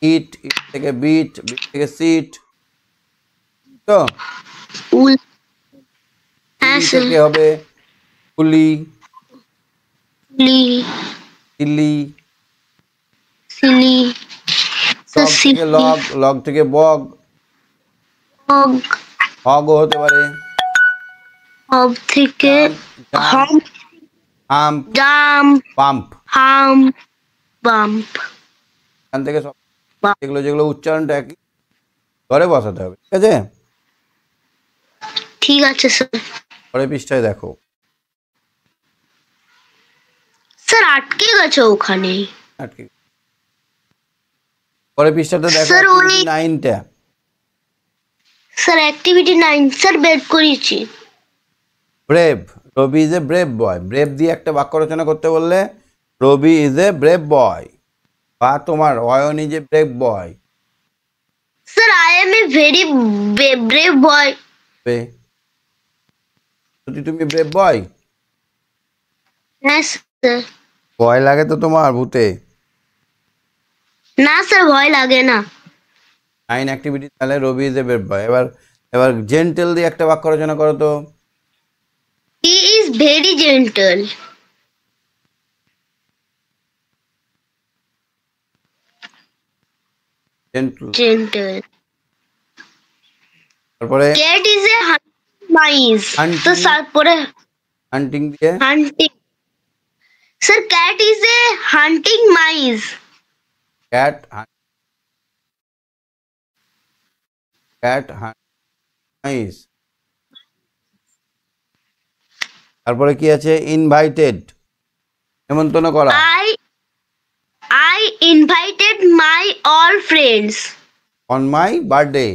ইট থেকে বিট, বিট থেকে সিট, তো থেকে হবে পুলি, চিলি, silly, so ডগ থেকে silly, লগ, লগ থেকে বগ, hog, হগও হতে পারে। hog থেকে jump, hump, hump, jump, pump, hump, bump, এখান থেকে সব bump. যেগুলো যেগুলো উচ্চারণটা একই ঘরে বসাতে হবে, ঠিক আছে? ঠিক আছে স্যার। পরের পৃষ্ঠায় দেখো। স্যার আটকে গেছে ওখানে। আটকে পরের পৃষ্ঠাতে দেখো স্যার ওই 9টা। স্যার অ্যাক্টিভিটি 9 স্যার বের করেছি। Brave, Rabi is a brave boy. Brave দিয়ে একটা বাক্য রচনা করতে বললে রবি ইজ এ ব্রেভ বয়, বা তোমার Ayan is a brave boy. Sir I M a very brave বয়। যদি তুমি ব্রেভ বয়, হ্যাঁ স্যার। ভয় লাগে তো তোমার ভূতে? না স্যার ভয় লাগে না। 9 অ্যাক্টিভিটি, তাহলে রবি ইজ এ ব্রেভ বয়। এবার এবার জেন্টেল দিয়ে একটা বাক্য রচনা করো তো। He is very gentle. Gentle. Gentle. তারপরে ক্যাট ইজ এ মাইস। তো Hunting. তারপরে হান্টিং দিয়ে hunting. Sir cat is a hunting mice. Cat, cat nice. তারপরে কি আছে? ইনভাইটেড, নিমন্ত্রণ করা। I invited my all friends. On my birthday,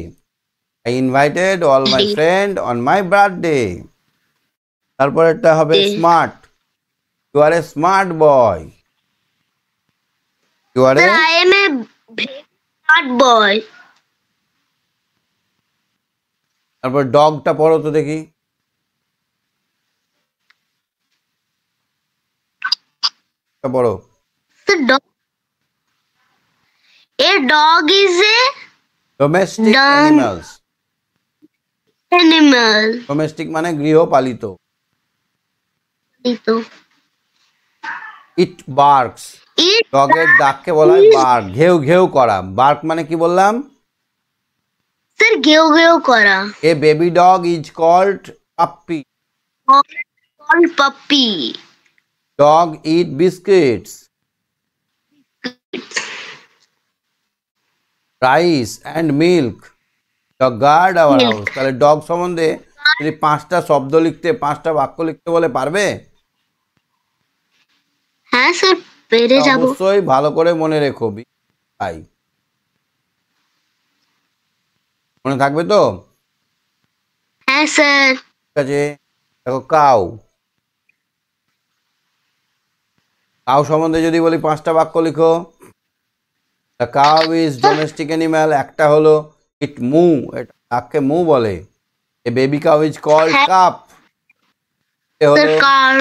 I invited all my friend on my birthday. তারপর একটা হবে smart, you are a smart boy, you are Sir, a I am a very smart boy. তারপর ডগটা পড়ো তো দেখি। পড়ো। The dog. A dog is a domestic Dog. Animals. animal. Domestic মানে গৃহপালিত। Ito. ইট বার্কস, It ডগের ডাককে বলা হয় bark, ঘেউ ঘেউ করা। বার্ক মানে কি বললাম? sir geo geo kora. A baby dog is called puppy. Called puppy. Dog eat biscuits. Rice and milk, dog guard our Milk. House. তাহলে ডগ সম্বন্ধে যদি 5টা শব্দ লিখতে, 5টা বাক্য লিখতে বলে পারবে? হ্যাঁ স্যার পেরে যাব। অবশ্যই ভালো করে মনে রেখো, তাই মনে থাকবে তো? হ্যাঁ স্যার। ঠিক আছে। দেখো কাউ, কাউ সম্বন্ধে যদি বলি 5টা বাক্য লিখো। The cow is domestic animal, একটা হলো ইট মু, এটা কাককে মু বলে। A baby cow is called হ্যাঁ। কাপ, এ স্যার হলো কার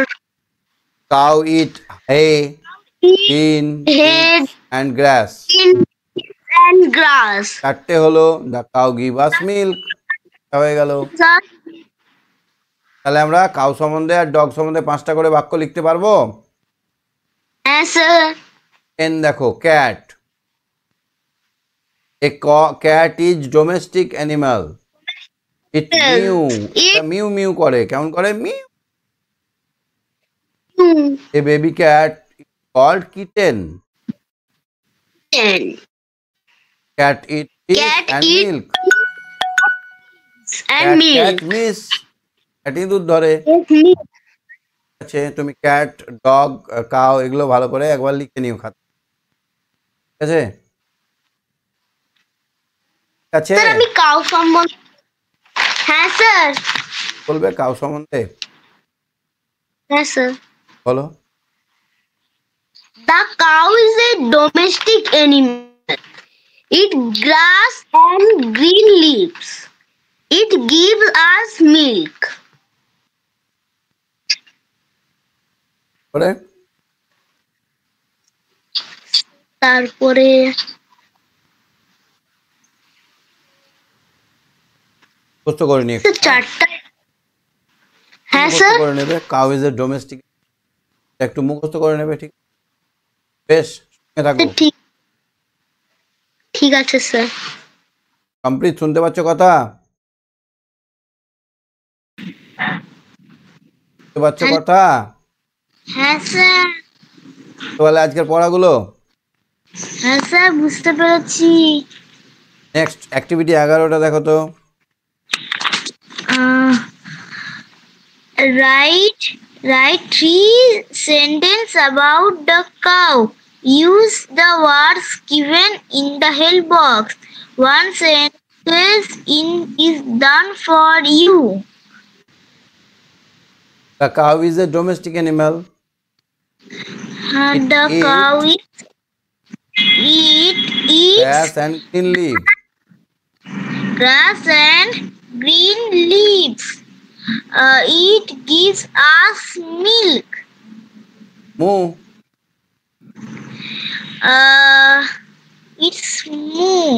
cow eat hay, green head and grass. and grass. 4টে হলো the cow give us milk, হয়ে গেল। Sir, তাহলে আমরা কাউ সম্বন্ধে আর ডগ সম্বন্ধে 5টা করে বাক্য লিখতে পারবো। হ্যাঁ স্যার। এন দেখো cat, a cat is domestic animal, it mew, mew mew করে, কেমন করে? Mew. A baby cat called kitten, cat eat Cat and eat milk, and cat milk. Miss, ক্যাটই দুধ ধরে। আছে তুমি ক্যাট, ডগ, কাউ এগুলো ভালো করে একবার লিখে নিও খাতা, ঠিক আছে? ঠিক আছে, স্যার আমি কাউ সম্বন্ধে হ্যাঁ স্যার। বলবে কাউ সম্বন্ধে, হ্যাঁ স্যার। বলো। The cow is a domestic animal. It grass and green leaves. It gives us milk. করে তারপরে মুখস্থ করে নিয়ে স্যার 4টা হ্যাঁ মুখস্থ স্যার। করে নেবে। কাউ ইজ এ ডোমেস্টিক, একটু মুখস্থ করে নেবে, ঠিক? বেশ, সঙ্গে থাকো। ঠিক ঠিক আছে স্যার। কমপ্লিট? শুনতে পাচ্ছ কথা? শুনতে পাচ্ছ কথা? হ্যাঁ স্যার। তাহলে আজকের পড়াগুলো হ্যাঁ স্যার, বুঝতে পেরেছি। নেক্সট অ্যাক্টিভিটি 11টা দেখো তো। Write 3 sentences about the cow. Use the words given in the help box. One sentence is done for you. The cow is a domestic animal. It The eats cow eats grass and green leaf. grass and green leaves. It gives us milk. Moo. It's moo.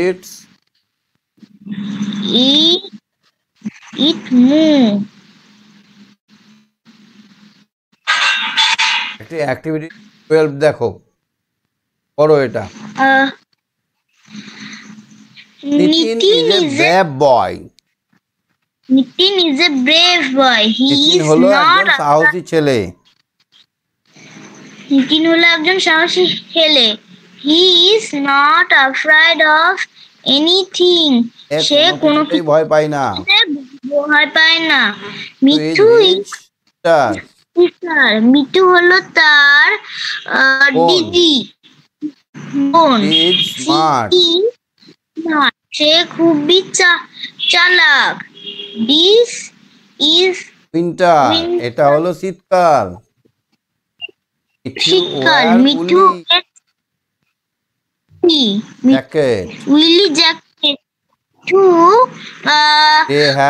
It's It moo. একটি activity 12 দেখো, পড়ো এটা। Nitin is a brave boy. Nitin is a brave boy. Nitin হলো একজন সাহসী ছেলে। নিতিন হলো একজন সাহসী ছেলে। He is not afraid of anything. সে কোনো কিছুতেই ভয় পায় না। ভয় পায় না। মিঠু মিঠু হলো তার দিদি, বোন। সে খুবই চালাক। This is উইন্টার, এটা হলো শীতকাল। শীতকাল। Mithu jacket, woolly jacket.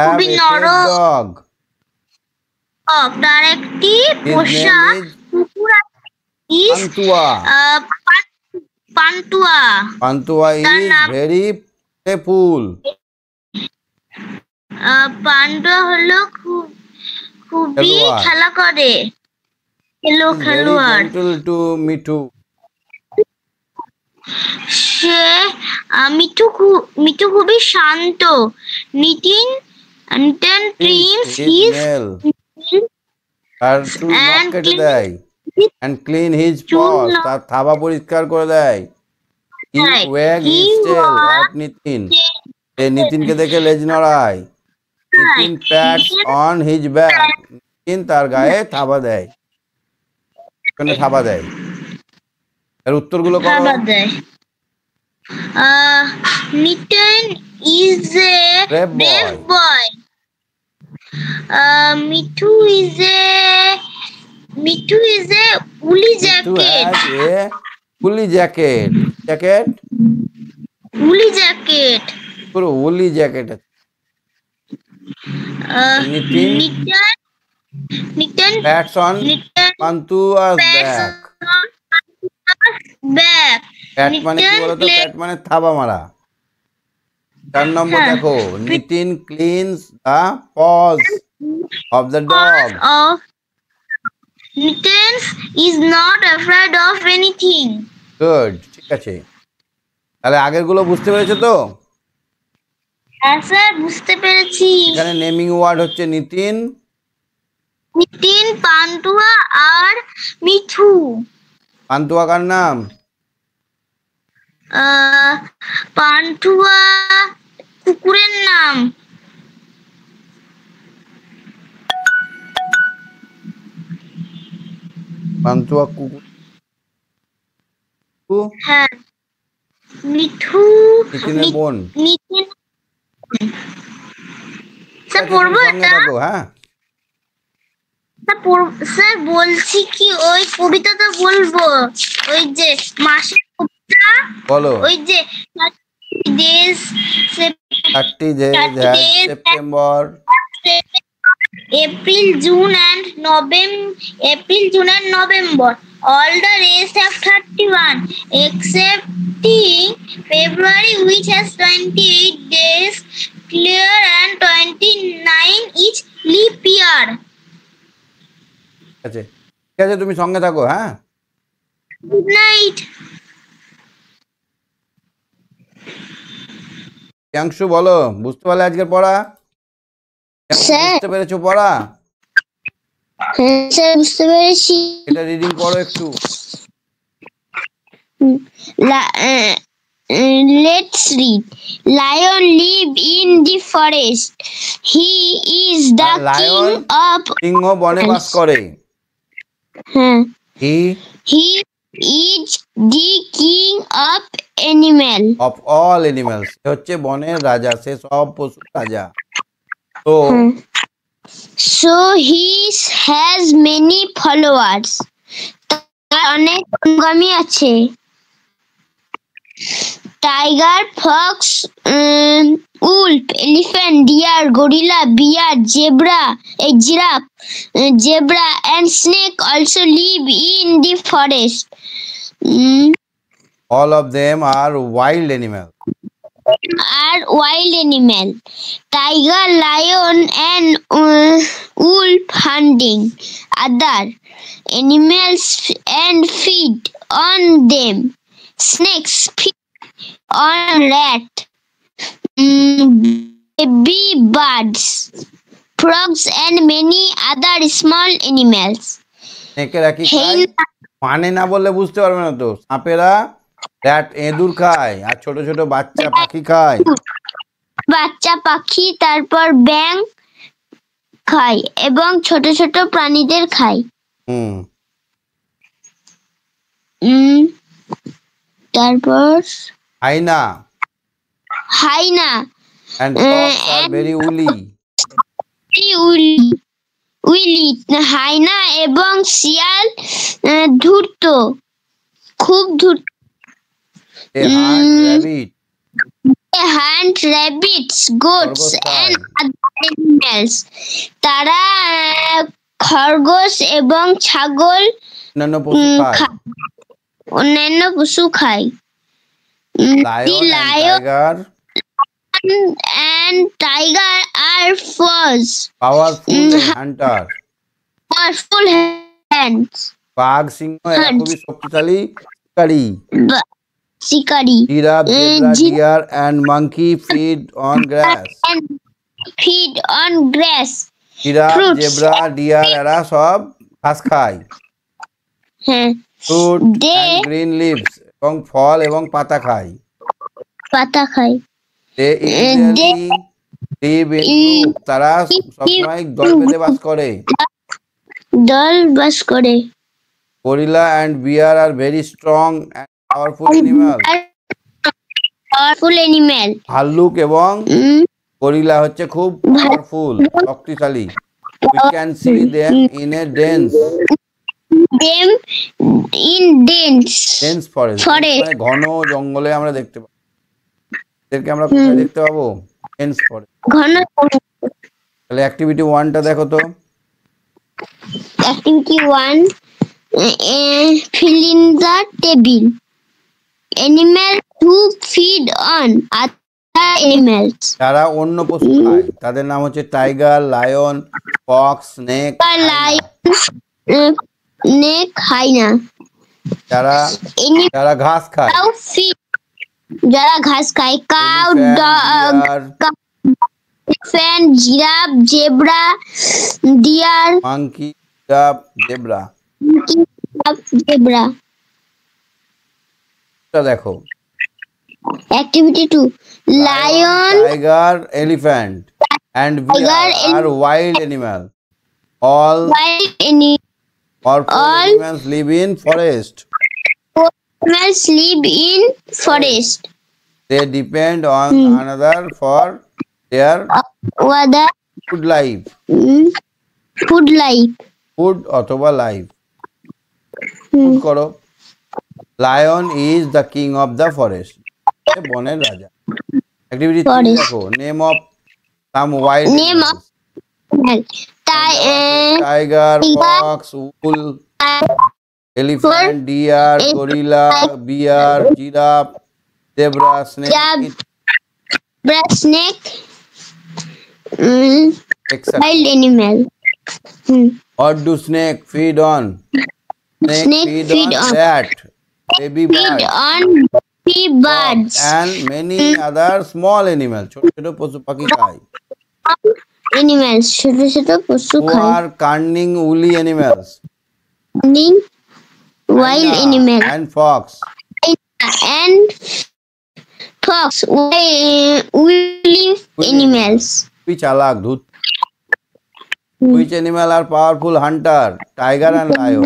খুবই নরম। তার একটি পোষা কুকুর আছে। Pantua. Pantua is very playful. Pantua হলো খুবই খেলা করে। খেলোয়াড়। Gentle to Mithu. মিঠু খুবই শান্ত। নিতিন trims his তার চুল নখ কেটে দেয়। and clean his paws, তার থাবা পরিষ্কার করে দেয়। he wag his tail at Nitin, সে নিতিনকে দেখে লেজ নড়ায়। Nitin pats on his back, Nitin তার গায়ে থাবা দেয়। ওখানে থাবা দেয়। এর উত্তরগুলো করো। Nitin is a brave boy. Mithu is a woolly jacket. woolly jacket. woolly jacket. পুরো woolly jacket আছে। Nitin pats on পান্তুয়া's back. প্যাট মানে কি বলতো? প্যাট মানে থাবা মারা। 4 নম্বর দেখো, Nitin cleans the paws of the dog. Nitin is not afraid of anything. Good, ঠিক আছে। তাহলে আগের গুলো বুঝতে পেরেছো তো? হ্যাঁ স্যার, বুঝতে পেরেছি। এখানে নেমিং ওয়ার্ড হচ্ছে নিতিন, পান্তুয়া আর মিঠু। পান্তুয়া কার নাম? পান্তুয়া কুকুরের নাম। পান্তুয়া কুকুর। হ্যাঁ। মিঠু নিতিনের বোন। স্যার পড়বো এটা? হ্যাঁ স্যার বলছি কি, ওই কবিতাটা বলবো, ওই যে মাসের কবিতা বলো। ওই যে 30 days September, April, June and November. All the rest have 31, excepting February, which has 28 days clear and 29 each leap year. আচ্ছা ঠিক আছে, তুমি সঙ্গে থাকো। হ্যাঁ Good night. প্রিয়াংশু বলো, বুঝতে পারলে আজকের পড়া? স্যার। বুঝতে পেরেছো পড়া? হ্যাঁ স্যার, বুঝতে পেরেছি। এটা রিডিং পড়ো একটু। Let's read. Lion live in the forest. He is the Lion king of. সিংহ বনে বাস করে। হ্যাঁ। He He is the king of animal. of all animals, সে হচ্ছে বনের রাজা, সে সব পশুর রাজা। তো So he has many followers. তার অনেক অনুগামী আছে। Tiger, fox, wolf, elephant, deer, gorilla, bear, giraffe, zebra and snake also live in the forest. all of them are wild animals. Are wild animal. Tiger, lion and wolf hunting other animals and feed on them. Snakes feed on rat, baby birds, frogs and many other small animals. স্নেকেরা কি খায়? মানে না বললে বুঝতে পারবে না তো। সাপেরা এঁদুর খায় আর ছোট ছোট বাচ্চা পাখি খায়। বাচ্চা পাখি, তারপর ব্যাঙ খায় এবং ছোট ছোট প্রাণীদের খায়। তারপর hyena and fox are very woolly. Wily hyena এবং শিয়াল ধূর্ত, খুব ধূর্ত। They hunt rabbits, goats and other animals. তারা খরগোশ এবং ছাগল অন্যান্য পশু খায়। Lion and tiger are powerful hunter. Powerful hands. বাঘ সিংহ এরা খুবই শক্তিশালী শিকারী। Giraffe, zebra, deer and monkey feed on grass. Giraffe, zebra, deer এরা সব ঘাস খায়। Fruit and green leaves, এবং ফল এবং পাতা খায়। They usually live in groups. তারা সবসময় দল বেঁধে বাস করে। Gorilla and bear are very strong and powerful animals. ভাল্লুক এবং গরিলা হচ্ছে খুব পাওয়ারফুল, শক্তিশালী। We can see them in a dense forest. মানে ঘন জঙ্গলে আমরা দেখতে পাবো। এদেরকে আমরা কোথায় দেখতে পাবো? Dense forest. তাহলে অ্যাক্টিভিটি 1টা দেখো তো। Activity 1, fill in the table. Animals who feed on other animals. যারা অন্য পশু খায় তাদের নাম হচ্ছে tiger, lion, Fox, snake, hyena. যারা ঘাস খায় cow, elephant, giraffe, zebra, deer, monkey, zebra. দেখো Activity 2, lion, tiger, elephant and bear are wild animals. All animals live in forest. They depend on another for their food life. Food অথবা life. Food করো। Lion is the king of the forest. বনের রাজা। Activity 3 দেখো, name of some wild animals. Tiger, fox, wolf, elephant, deer, gorilla, bear, giraffe, zebra, snake, wild animal. What do snake feed on? Snake feed on rat, baby feed birds, on baby birds. and many other small animals. ছোট ছোট পশু পাখি খায়। Animals, ছোট ছোট পশু Who খায়। are cunning woolly animals? Wild Hyena animals and fox. and fox, woolly animals. খুবই চালাক ধূত। Which animal are powerful hunter? Tiger and lion.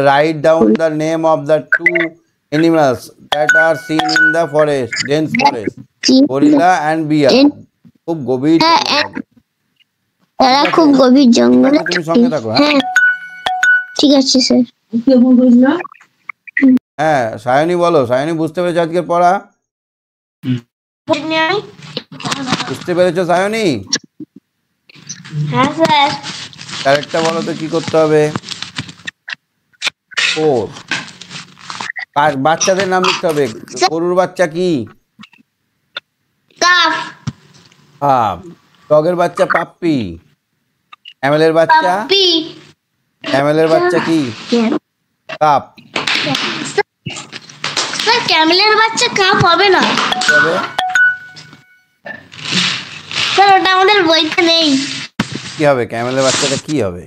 Write down the name of the two animals that are seen in the forest, dense forest. Gorilla and bear. খুব গভীর জঙ্গলে থাকে। তারা খুব গভীর জঙ্গলে তুমি সঙ্গে থাকো। হ্যাঁ ঠিক আছে স্যার। হ্যাঁ সায়নী বলো, সায়নী বুঝতে পেরেছো আজকের পড়া? বুঝতে পেরেছো সায়নী? হ্যাঁ স্যার। আরেকটা বলো তো কি করতে হবে? বাচ্চাদের নাম লিখতে হবে। গরুর বাচ্চা কি? কাফ। ডগের বাচ্চা পাপ্পি। ক্যামেলের বাচ্চা? পাপ্পি। ক্যামেলের বাচ্চা কি? কাপ। স্যার ক্যামেলের বাচ্চা কাপ হবে না হবে? স্যার, ওটা আমাদের বইতে নেই। কি হবে ক্যামেলের বাচ্চাটা কি হবে?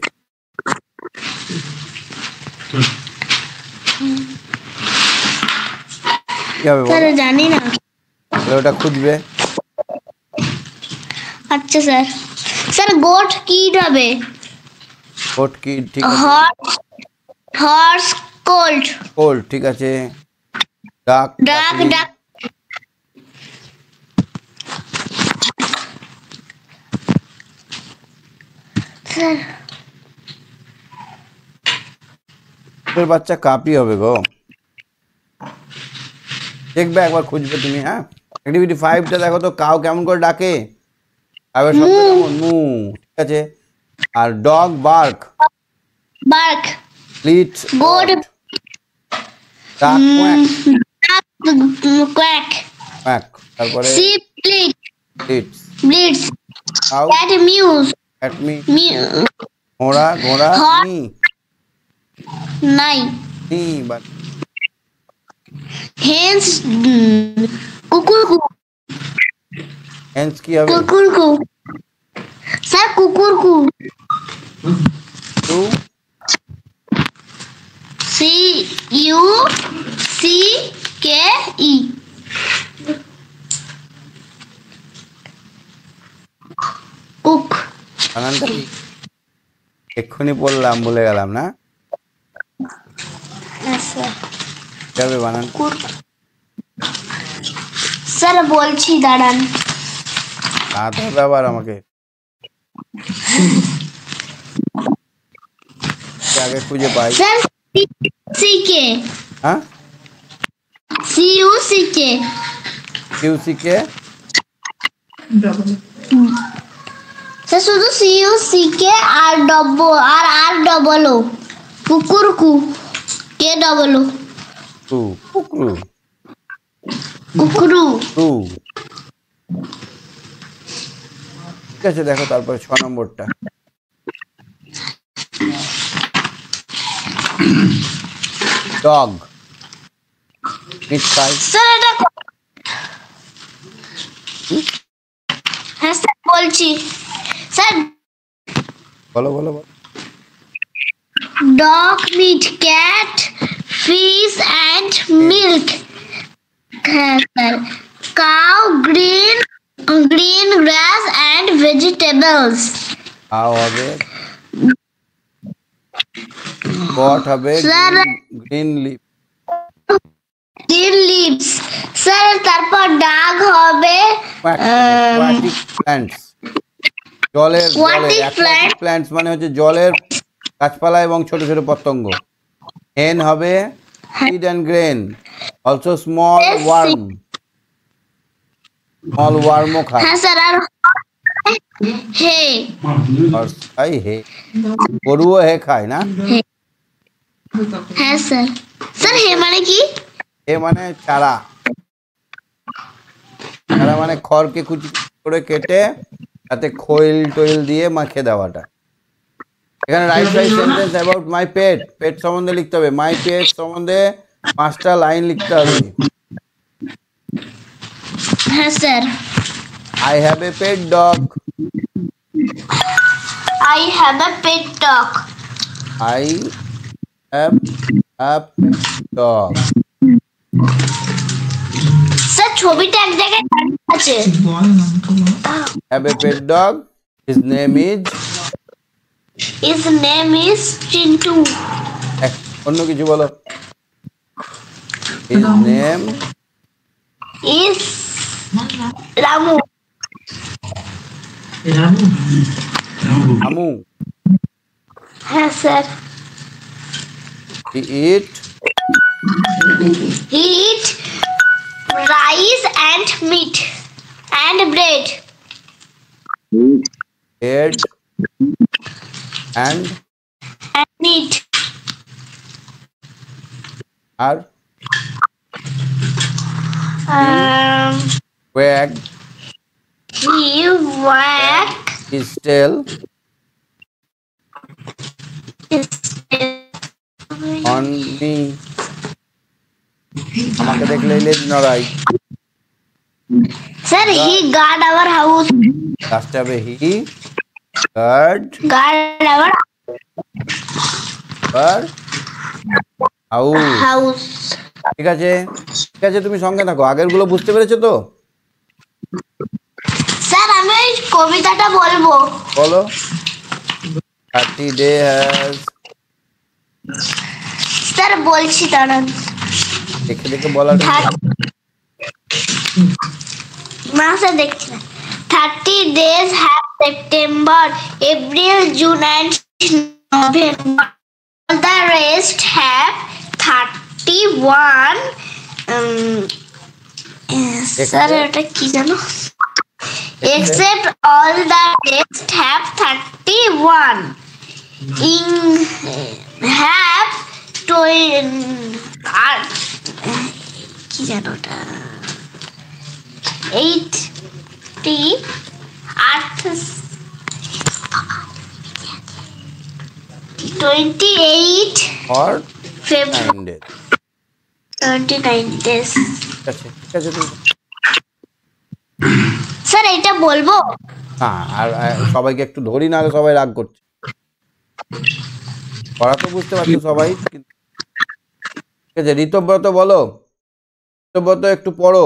কি হবে স্যার জানি না। তাহলে ওটা খুঁজবে। আচ্ছা স্যার। স্যার গোট কি হবে? কোট কি? ঠিক আছে। Horse cold. কোল্ড ঠিক আছে। ডাক ডাক ডাক। স্যার বাচ্চা কাপি হবে গো। দেখবে একবার খুঁজবে তুমি। হ্যাঁ অ্যাক্টিভিটি 5টা দেখো তো, কাউ কেমন করে ডাকে? কাউয়ের শব্দ কেমন? মু। ঠিক আছে। আর dog bark. Bark. Bleat goat. Duck quack. Quack. Quack. তারপরে sheep bleat. Bleats. Bleats. Cow cat mews. Cat মি। ঘোড়া ঘোড়া মি। নাই। নি বা হেন্স কুকুর কু। হেন্স কি হবে? কুকুর কু। স্যার কুকুর কু। টু CUCKE। কুক। বানানটা কি? এক্ষুনি বললাম, বলে গেলাম না? কি হবে বানান? স্যার বলছি দাঁড়ান। রাত হবে আবার আমাকে। আগে খুঁজে পাই। স্যার সিকে। হ্যাঁ CUCK। কিউসিকে স্যার শুধু CUCK আর ডবল ও। কুকুর কু। কে ডবল ও। টু কুকরু। কুকুরু। টু ঠিক আছে। দেখো তারপরে 6 নম্বরটা। ডগ মিট খাই। স্যার এটা হ্যাঁ স্যার বলছি। স্যার বলো বলো বলো। dog meat, cat, fish and milk. হ্যাঁ sir. cow, green grass and vegetables. Cow হবে। গট হবে sir green leaf. green leaves. Sir তারপর ডাক হবে অ্যাকুয়াটিক প্ল্যান্টস। জলের অ্যাকুয়াটিক প্ল্যান্টস মানে হচ্ছে জলের গাছপালা এবং ছোট ছোট পতঙ্গ। হেন হবে feed and grain, also small worm. Small ওয়ার্মও খায়। হ্যাঁ স্যার। আর হে। খাই হে। গরুও হে খায় না? হ্যাঁ স্যার। স্যার হে মানে কি? হে মানে চারা। চারা মানে খড়কে কুচি করে কেটে তাতে খৈল টৈল দিয়ে মাখে দেওয়াটা। এখানে write write sentence about my pet, pet সম্বন্ধে লিখতে হবে, মাই পেট সম্বন্ধে 5টা লাইন লিখতে হবে। হ্যাঁ sir. I have a pet dog, I have a pet dog. I have a pet dog. Sir ছবিটা এক জায়গায় আছে। Have a pet dog, his name is, His name is Chintu. অন্য কিছু বলো। His name Is Ramu. আমু। হ্যাঁ sir. He eat, He eat rice and meat and bread. bread and And meat. আর wag He wag his tail his on me, আমাকে দেখলে লেজ নড়াই। Sir, he guard our house. লাস্টে হবে he guard Guard our house. house. ঠিক আছে, ঠিক আছে, তুমি সঙ্গে থাকো। আগের গুলো বুঝতে পেরেছো তো? স্যার আমি ওই কবিতাটা বলবো। বলো। 30 days, স্যার বলছি দাঁড়ান। দেখে দেখে বলার না স্যার দেখছি না। 30 days have September, April, June and November. All the rest have 31. Sir এটা কি জানো? Except all the rest have 31. Have কি জানো ওটা? 28 or February 9 days। 29 days. ঠিক আছে, ঠিক আছে, তুমি স্যার এটা বলবো? হ্যাঁ। আর সবাইকে একটু ধরি, না সবাই রাগ করছে। পড়া তো বুঝতে পারছো সবাই, ঠিক আছে। ঋতব্রত বলো, ঋতব্রত একটু পড়ো।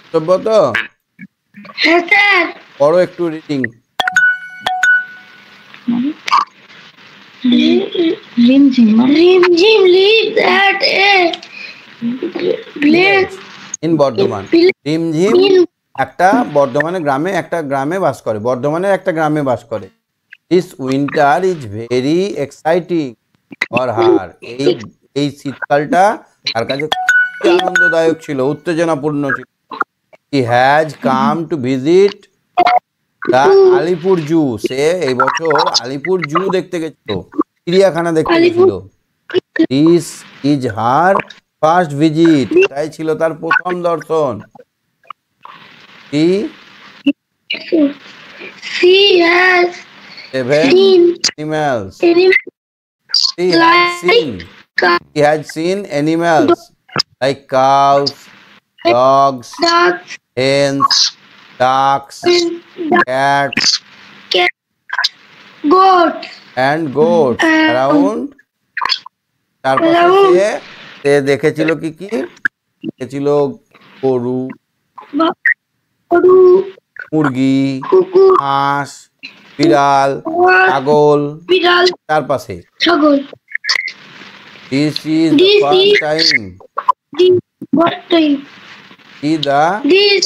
ঋতব্রত হ্যাঁ স্যার। পড়ো একটু reading. Rimjim, leave that place in Bardhaman. Rimjhim একটা বর্ধমানের গ্রামে, একটা গ্রামে বাস করে, বর্ধমানের একটা গ্রামে বাস করে। This winter is very exciting for her, এই শীতকালটা তার কাছে খুবই আনন্দদায়ক ছিল, উত্তেজনাপূর্ণ ছিল। He has come to visit the Alipore zoo, সে এই বছর আলিপুর জু দেখতে গেছিল, চিড়িয়াখানা দেখতে গেছিল। This is her first visit, তাই ছিল তার প্রথম দর্শন। She has seven animals. He had seen animals like cows, dogs, hens, ducks, cats, goat and goats around। তারপরে সে দেখেছিল কি কি? দেখেছিল গরু, মুরগি, হাঁস, বিড়াল, ছাগল, তার পাশে। This is the first time see the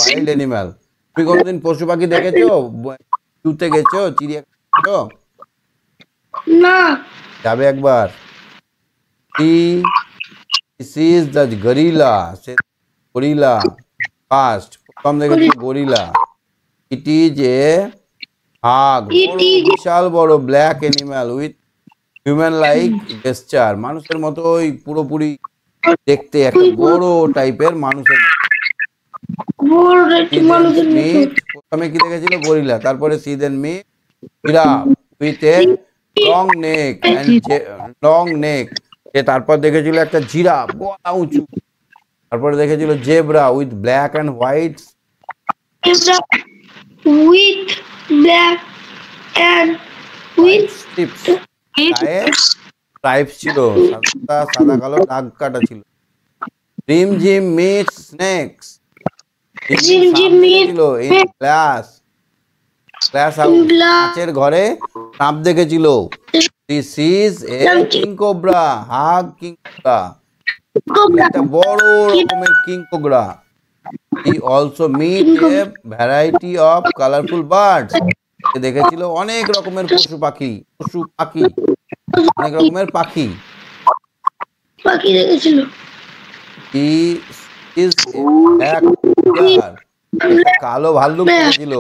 wild animal. তুমি কোনোদিন পশু পাখি দেখেছো? জুতে গেছো, চিড়িয়াখানা? না। যাবে একবার। This is the gorilla. Gorilla first, প্রথম দেখেছি gorilla. It is a hog, বিশাল বড় black animal with human like gesture, মানুষের মতোই পুরোপুরি দেখতে, একটা বড় টাইপের মানুষের মতো। প্রথমে কি দেখেছিল গরিলা, তারপরে she then meet giraffe with a long neck long neck, তারপর দেখেছিল একটা জিরাফ গলা উঁচু, তারপরে দেখেছিল zebra with black and white with black and with stripes, গায়ে স্ট্রাইপস ছিল, সাদা সাদা কালো দাগ কাটা ছিল। Rimjhim meet snakes, Jim Jim meet ছিল ইন গ্লাস গ্লাস হাউস, কাচের ঘরে সাপ দেখেছিল। This is a king cobra, huge king cobra, একটা বড় রকমের king cobra. He also meet a variety of colourful birds, দেখেছিল অনেক রকমের পশু পাখি অনেক রকমের পাখি। পাখি দেখেছিল। He is a black tiger, কালো ভাল্লুক দেখেছিল।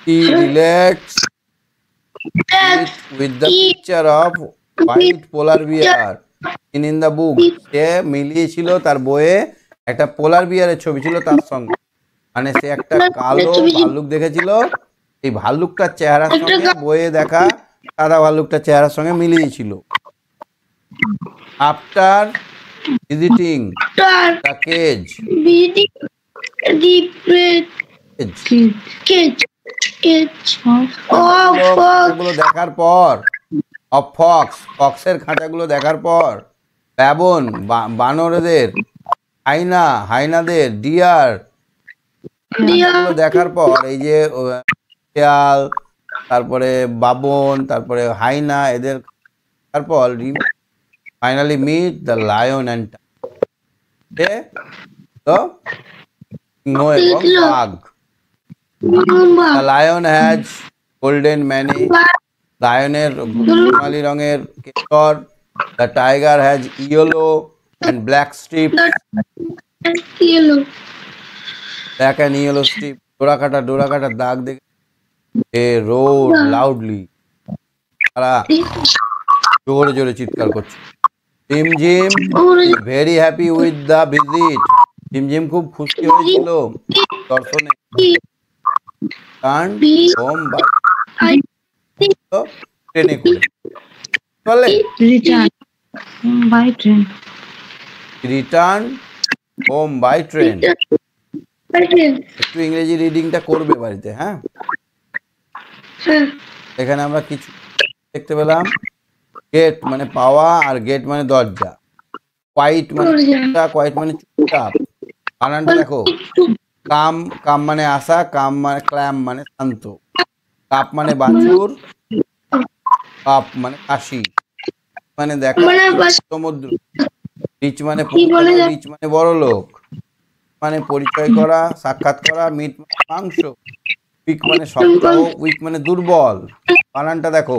হি relates with the picture of white polar bear in the book, সে মিলিয়েছিল তার বইয়ে একটা পোলার বিয়ারের ছবি ছিল তার সঙ্গে, মানে সে একটা কালো ভাল্লুক দেখেছিল, এই ভাল্লুকটার চেহারার সঙ্গে বইয়ে দেখা সাদা ভাল্লুকটার চেহারার সঙ্গে মিলিয়েছিল। আফটার ভিজিটিং দ্য কেজ, গুলো দেখার পর, অফ ফক্স, ফক্সের খাঁচাগুলো দেখার পর, ব্যাবন বানরদের, হাইনাদের, ডিয়ার দেখার পর, এই যে শিয়াল, তারপরে বাবন, তারপরে হাইনা, এদের তারপর finally meet the lion and এবং বাঘ। The lion has golden mane, লায়নের সোনালী রঙের কেশর। The tiger has yellow and black stripes, black and yellow strip, ডোরা কাটা দাগ দেখে they roared loudly, তারা জোরে জোরে চিৎকার করছে। ঝিম ঝিম very happy with the visit, ঝিমঝিম খুব খুশি হয়েছিল দর্শনে। হোম ট্রেনে করে বলে রিটার্ন হোম বাই ট্রেন। একটু ইংরেজি রিডিংটা করবে বাড়িতে, হ্যাঁ। এখানে আমরা কিছু দেখতে পেলাম, গেট মানে পাওয়া আর গেট মানে দরজা, কোয়াইট মানে কোয়াইট মানে চুপচাপ, বানানটা দেখো, কাম কাম মানে আসা, কাম মানে ক্ল্যাম মানে শান্ত, কাপ মানে বাছুর, কাপ মানে কাশি, মানে দেখা সমুদ্র, রিচ মানে রিচ মানে বড় লোক, মানে পরিচয় করা, সাক্ষাৎ করা, মিট মানে মাংস, উইক মানে সপ্তাহ, উইক মানে দুর্বল, বানানটা দেখো,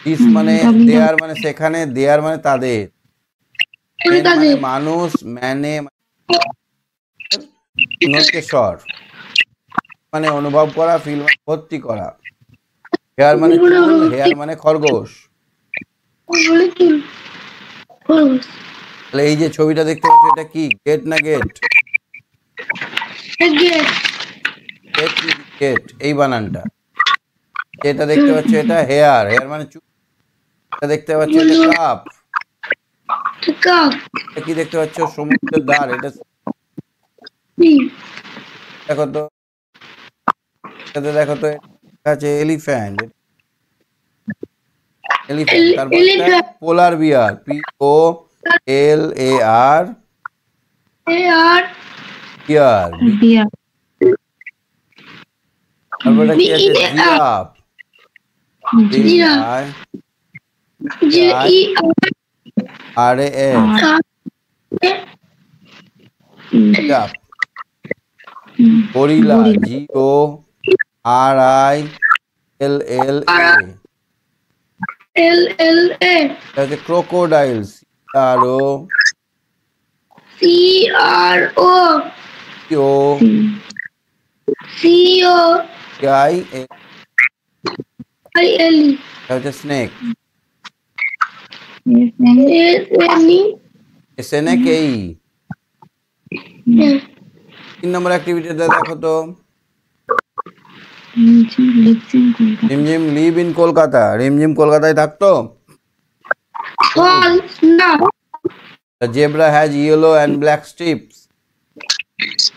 দিস মানে দেয়ার মানে সেখানে, দেয়ার মানে তাদের, মানে মানুষ, মানে স্বর মানে অনুভব করা, ফিল মানে ভর্তি করা, হেয়ার মানে চুল, হেয়ার মানে খরগোশ। তাহলে এই যে ছবিটা দেখতে পাচ্ছ, এটা কি গেট না গেট? গেট, এই বানানটা। এটা দেখতে পাচ্ছ, এটা হেয়ার, হেয়ার মানে চুল। এটা দেখতে পাচ্ছ, এটা কাপ। কি দেখতে পাচ্ছ? সমুদ্রের ধার। এটা দেখো তো, এটাতে দেখো তো, আছে এলিফ্যান্ট, এলিফ্যান্ট। তারপর পোলার বিয়ার, POLAR বিয়ার। তারপর কি আছে? Giraffe, giraffe. Gorilla, GORILLA। হচ্ছে ক্রোকোডাইল, CROCODILE। হচ্ছে স্নেক, SNAKE। তিন নম্বর অ্যাক্টিভিটিটা দেখো তো। রিমঝিম লিভ ইন কলকাতা। রিমঝিম কলকাতায় থাকতো। No. The zebra has yellow and black strips.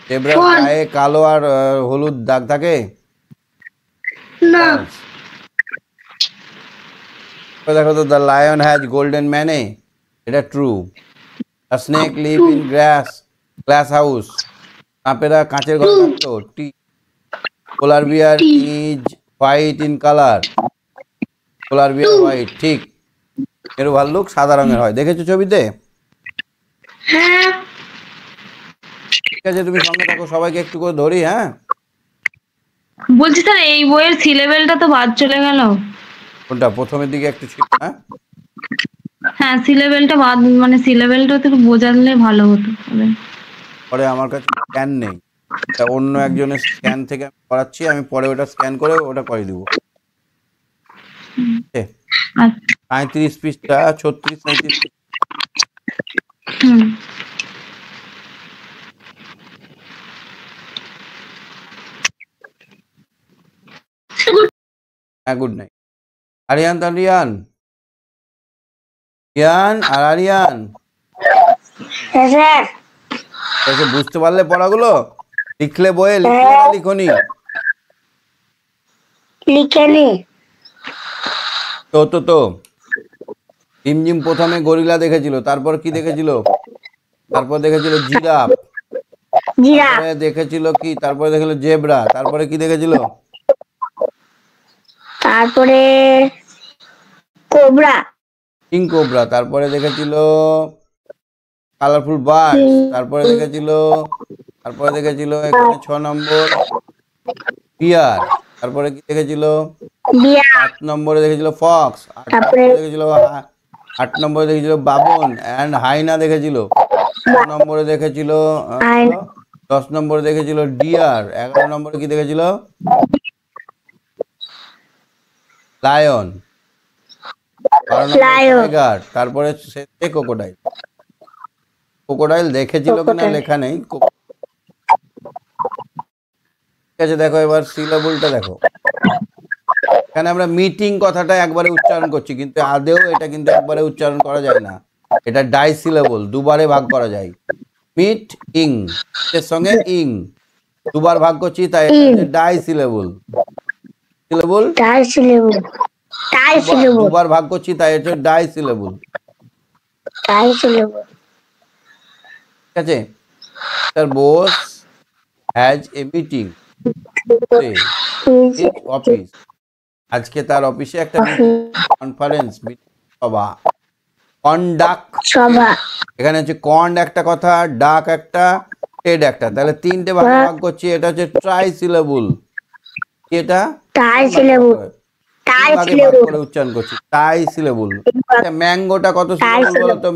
জেব্রার গায়ে কালো আর হলুদ দাগ থাকে। No. দেখো তো, the lion has golden mane. এটা true. The snake live in glass house. সাপেরা কাঁচের ঘরে থাকতো। T. Polar bear is white in colour. Polar bear white, ঠিক। মেরু ভাল্লুক সাদা রঙের হয়, দেখেছো ছবিতে? হ্যাঁ। ঠিক আছে, তুমি সঙ্গে থাকো, সবাইকে একটু করে ধরি। হ্যাঁ, বলছি স্যার এই বইয়ের সি লেভেলটা তো বাদ চলে গেল। কোনটা? প্রথমের দিকে একটু ছিল। হ্যাঁ, হ্যাঁ সি লেভেলটা বাদ, মানে সি লেভেলটা তো একটু বোঝালে ভালো হতো। পরে আমার কাছে স্ক্যান নেই, তা অন্য একজনের স্ক্যান থেকে আমি করাচ্ছি। আমি পরে ওটা স্ক্যান করে ওটা করে দিব। 35 পৃষ্ঠা, 36 37 হুম। হ্যাঁ, গুড নাইট। আরিয়ান তারিয়ান, রিয়ান আর আরিয়ান, স্যার। এসে বুঝতে পারলে পড়াগুলো? লিখলে বইয়ে, লিখলে না লিখনি? লিখেনি। তো রিমঝিম প্রথমে গরিলা দেখেছিল, তারপর কি দেখেছিল? তারপর দেখেছিল জিরাফ। তারপরে দেখেছিল কি? তারপরে দেখেছিল জেব্রা। তারপরে কি দেখেছিল? তারপরে কোবরা। King cobra. তারপরে দেখেছিল কালারফুল বার্ড। তারপরে দেখেছিল এখানে 6 নম্বর বিয়ার। তারপরে কি দেখেছিল? 7 নম্বরে দেখেছিল ফক্স। 8 নম্বরে দেখেছিল বাবন অ্যান্ড হাইনা দেখেছিল। 9 নম্বরে দেখেছিল 10 নম্বরে দেখেছিল ডিয়ার। 11 নম্বরে কি দেখেছিল? লায়ন। 12 নম্বরে টাইগার। তারপরে ক্রোকোডাইল। ক্রোকোডাইল দেখেছিল কিনা লেখা নেই। ঠিক আছে, দেখো এবার সিলেবলটা দেখো। এখানে আমরা মিটিং কথাটা একবারে উচ্চারণ করছি, কিন্তু আদেও এটা কিন্তু একবারে উচ্চারণ করা যায় না। এটা ডাই সিলেবল, দুবারে ভাগ করা যায়। মিট ইং এর সঙ্গে ইং দুবার ভাগ করছি, তাই ডাই সিলেবল। দুবার ভাগ করছি, তাই এটা ডাই সিলেবল। ঠিক আছে, তার বস হ্যাজ এ মিটিং অফিস। আজকে তার অফিসে একটা কনফারেন্স, সভা। কন্ডাক্ট সভা। এখানে হচ্ছে কন্ড একটা কথা, ডাক একটা, টেড একটা, তাহলে 3টে ভাগে ভাগ করছি। এটা হচ্ছে ট্রাই সিলেবল। এটা ট্রাই সিলেবল, ভাগে ভাগ করে উচ্চারণ করছি, ট্রাই সিলেবল। ম্যাঙ্গোটা কত সিলেবল বলো তো?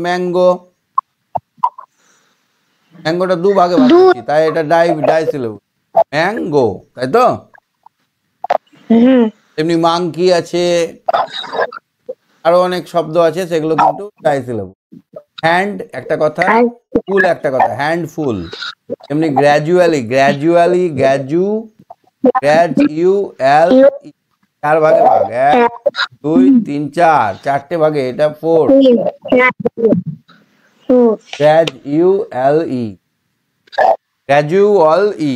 ম্যাঙ্গোটা 2 ভাগে ভাগ করছি, তাই এটা ডাই সিলেবল, ম্যাঙ্গো, তাই তো? তেমনি মাংকি আছে, আরো অনেক শব্দ আছে, সেগুলো কিন্তু ডাই সিলেবল। হ্যান্ড একটা কথা, ফুল একটা কথা, হ্যান্ডফুল। এমনি গ্র্যাজুয়ালি, গ্র্যাজুয়াল, 4 ভাগে ভাগ, 1 2 3 4, 4টে ভাগে, এটা 4। গ্র্যাজুয়ালি, গ্র্যাজুয়ালি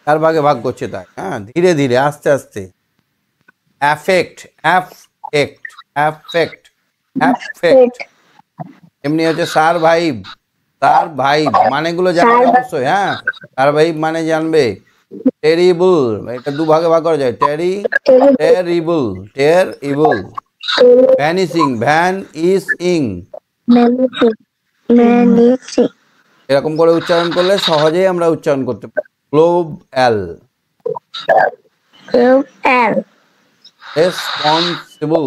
4 ভাগে ভাগ করছে, তাই। হ্যাঁ, ধীরে ধীরে, আস্তে আস্তে। অ্যাফেক্ট, অ্যাফেক্ট, এমনি হচ্ছে সারভাইভ। মানেগুলো জানবে অবশ্যই। হ্যাঁ, সারভাইভ মানে জানবে। টেরিবল, এটা 2 ভাগে ভাগ করা যায়, টেরিবল। ভ্যানিসিং, এরকম করে উচ্চারণ করলে সহজেই আমরা উচ্চারণ করতে পারি। গ্লোবাল, রেসপন্সিবল,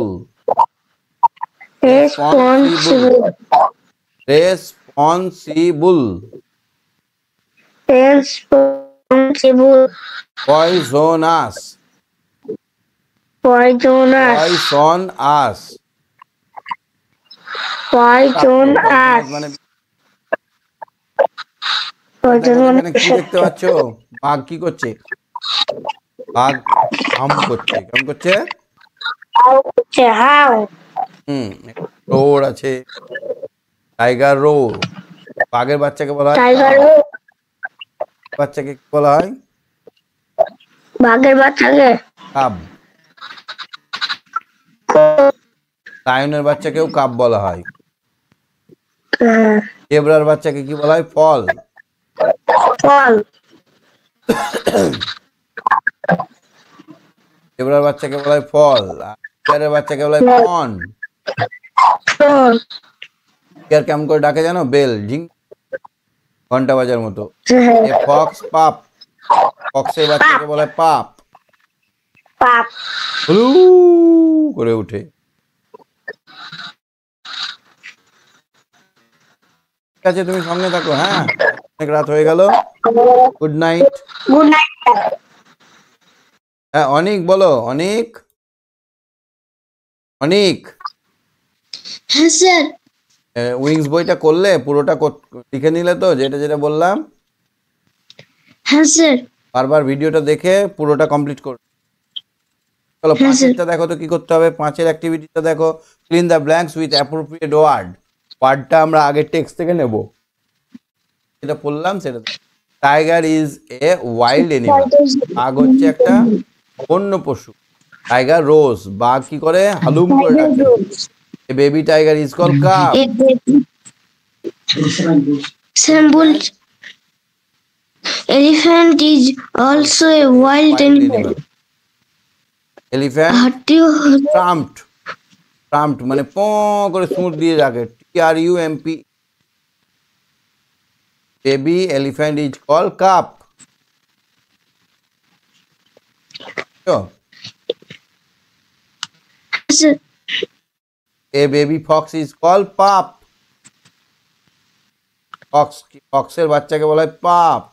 পয়জনাস, মানে দেখো এখানে কি দেখতে পাচ্ছ? বাঘ কি করছে? বাঘ হাম করছে। কেমন করছে? হুম, রোর আছে, টাইগার রোর। বাঘের বাচ্চাকে বলা হয় বাচ্চাকে কি বলা হয়? বাঘের বাচ্চাকে কাব। লায়নের বাচ্চাকেও কাব বলা হয়। জেব্রার বাচ্চাকে কি বলা হয়? ফল। ফল জেব্রার বাচ্চাকে বলা হয় ফল। আর বিয়ারের বাচ্চাকে বলা হয় ফন। বিয়ার কেমন করে ডাকে জানো? বেল, ঝিং, ঘন্টা বাজার মতো। এ ফক্স, পাপ। ফক্সের বাচ্চাকে বলা হয় পাপ। পাপ হুলু করে উঠে। ঠিক আছে, তুমি সঙ্গে থাকো। হ্যাঁ, অনেক রাত হয়ে গেল। Good night. গুড নাইট হ্যাঁ, অনেক বলো। অনেক অনেক হ্যাঁ স্যার উইংস বইটা করলে পুরোটা লিখে নিলে তো, যেটা যেটা বললাম? হ্যাঁ স্যার বারবার ভিডিওটা দেখে পুরোটা কমপ্লিট করো। চলো, হ্যাঁ, স্যার। পাঁচেরটা দেখো তো কি করতে হবে। পাঁচের অ্যাক্টিভিটিটা দেখো। Clean the blanks with appropriate word. ওয়ার্ডটা আমরা আগের টেক্সট থেকে নেব। যেটা বললাম সেটা। Tiger is a wild animal. বাঘ হচ্ছে একটা বন্য পশু। টাইগার রোজ, বাঘ কি করে? হালুম করে ডাকে। A baby tiger is call cup. Sir বলছি elephant is also a wild animal elephant হাতিও ট্রাম্পড। ট্রাম্পড মানে প করে সুর দিয়ে ডাকে। TRUMP। Baby elephant is call cup. Sir a baby fox is call pup. ফক্সের বাচ্চাকে বলা হয় pup.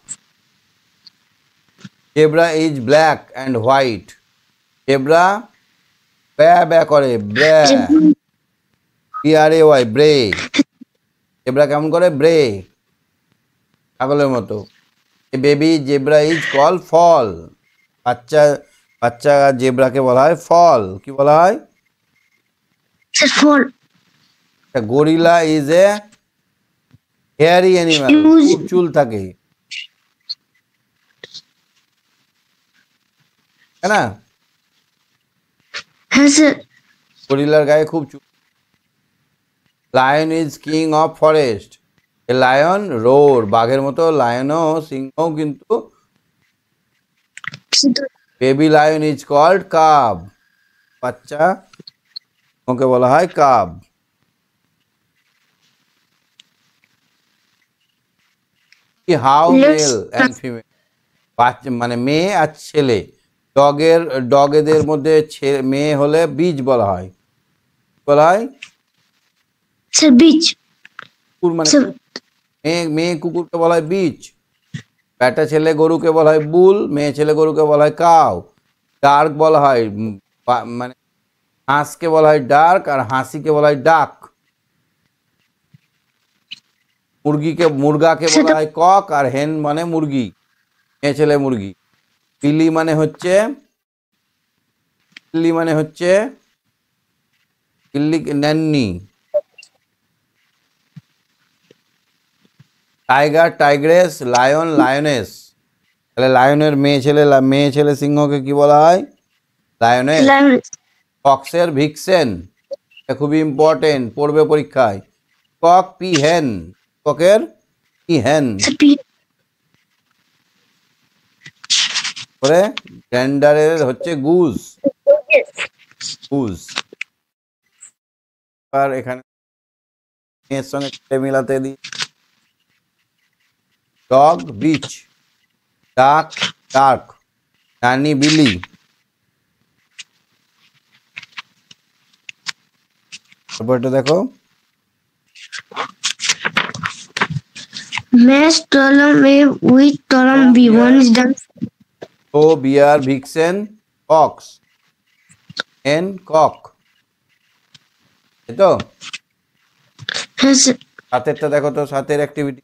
Zebra is black and white. Zebra ব্যা ব্যা করে, ব্র্যা। BRAY, ব্রে। জেব্রা কেমন করে? ব্রে, ছাগলের মতো। A baby zebra is call foal. বাচ্চা বাচ্চা জেব্রাকে বলা হয় ফল। কি বলা হয়? Sir foal gorilla is a hairy animal. খুব চুল থাকে, তাই না? হ্যাঁ স্যার গরিলার গায়ে খুব চুল। Lion is king of forest. A lion roar. বাঘের মতো লায়নও, সিংহও কিন্তু। Baby lion is called cub. বাচ্চা ওকে বলা হয় cub. How male and female. বাচ্চা মানে মেয়ে আর ছেলে। ডগেদের মধ্যে মেয়ে হলে বীজ বলা হয়। বলা হয় স্যার বিচ কুকুর, মানে মেয়ে কুকুরকে বলা হয় বীজ। বেটা ছেলে গরুকে বলা হয় বুল। মেয়ে ছেলে গরুকে বলা হয় কাউ। ডার্ক বলা হয় মানে হাঁসকে বলা হয় ডার্ক, আর হাসিকে বলা হয় ডাক। মুরগাকে বলা হয় কক, আর হেন মানে মুরগি, মেয়ে ছেলে মুরগি। বিলি মানে হচ্ছে nanny. Tiger tigress, lion lioness. তাহলে লায়নের মেয়ে ছেলে সিংহকে কি বলা হয়? লায়নেস। ফক্সের ভিক্সেন, এটা খুবই ইম্পর্টেন্ট, পড়বে পরীক্ষায়। কক পি হেন। ককের পি হেন করে। গ্যান্ডারের হচ্ছে গুজ। আর এখানে এর সঙ্গে মিলাতে দিই। ডগ বিচ, ডাক ডার্ক, নানি বিলি। তারপর এটা দেখো। Mass column A with column B. One is done. ও bear vixen cocks and cock. এই তো Yes, sir. সাতেরটা দেখো তো, সাতের activity.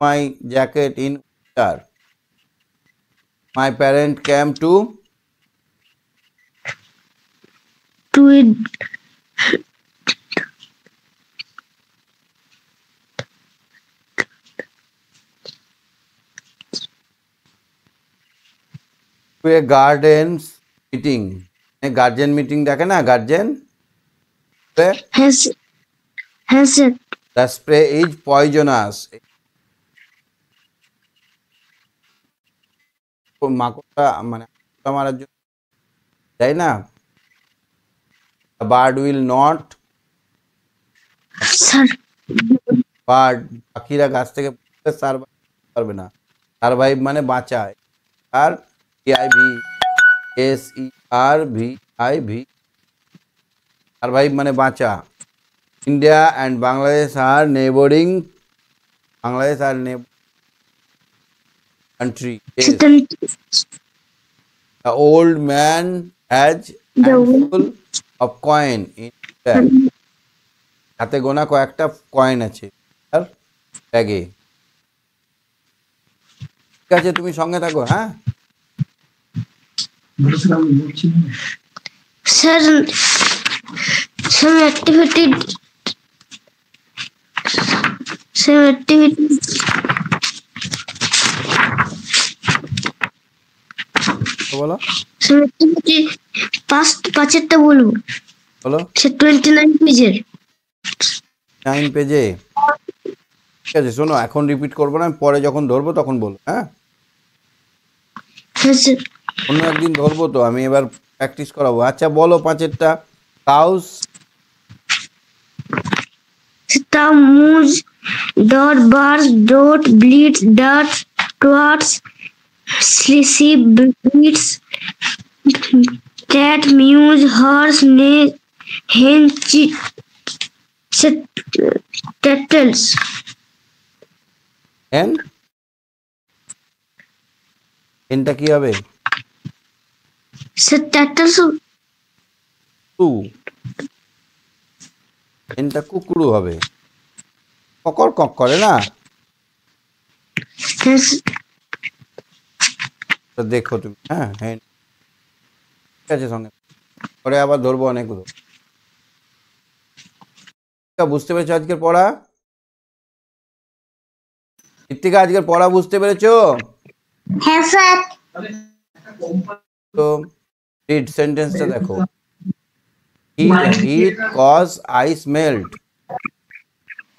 my jacket in winter. My parent came to it. a garden meeting. Guardian meeting দেখে না guardian? Has it. The spray is poisonous. মাকড়টা মানে মারার জন্য তাই না? The bird will not. Sir. Bird পাখিরা গাছ থেকে সার্ভাইভ পারবে না। সার্ভাইভ মানে বাঁচায়। আর SERVIV সার্ভাইভ মানে বাঁচা। ইন্ডিয়া অ্যান্ড বাংলাদেশ আর neighbouring country. Yes. The old man has handful of coin in his bag. হাতে গোনা কয়েকটা কয়েন আছে তার ব্যাগে। ঠিক আছে, তুমি সঙ্গে থাকো। হ্যাঁ Sir, some activity. বলো Some activity. Past পাঁচেরটা বলবো। বলো। 29 পেজের। 9 পেজে। ঠিক আছে, শোনো এখন রিপিট করবো না, পরে যখন ধরবো তখন বলো। হ্যাঁ অন্য একদিন ধরবো তো, আমি এবার প্র্যাকটিস করাবো। আচ্ছা বলো পাঁচেরটা। Cows moves, birds, bleeds, towards, sheep bleeds, cat mews, horse neighs, hen turtles. এনটা কি হবে? Turtles. এনটা কুকুরু হবে। ককর কক করে না? দেখো তুমি। হ্যাঁ হ্যাঁ ঠিক আছে, সঙ্গে পরে আবার ধরবো অনেকগুলো। বুঝতে পেরেছো আজকের পড়া? ঋত্বিকা আজকের পড়া বুঝতে পেরেছো? হ্যাঁ স্যার। তো রিড সেন্টেন্সটা দেখো। হিট কজ আইস মেল্ট।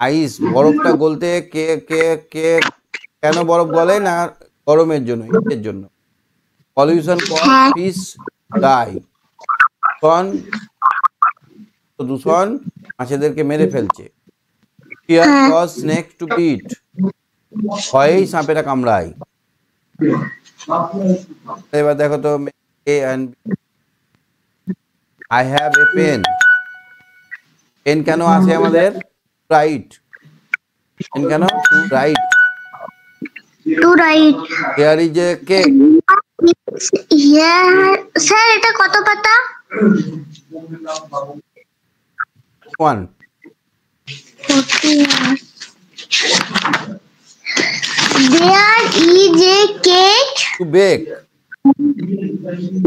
আইস বরফটা গলতে কে কে কে কেন বরফ গলে না? গরমের জন্য, হিটের জন্য। Pollution cause fish die. দূষণ মাছেদেরকে মেরে ফেলছে। Fear cause snake to bite. ভয়েই সাপেরা কামড়ায়। এবার দেখো তো a and I have a pen. Pen কেন আসে আমাদের? রাইট। পেন কেন? To write. Here is a cake. Sir এটা কত পাতা? 1. There is a cake. To bake.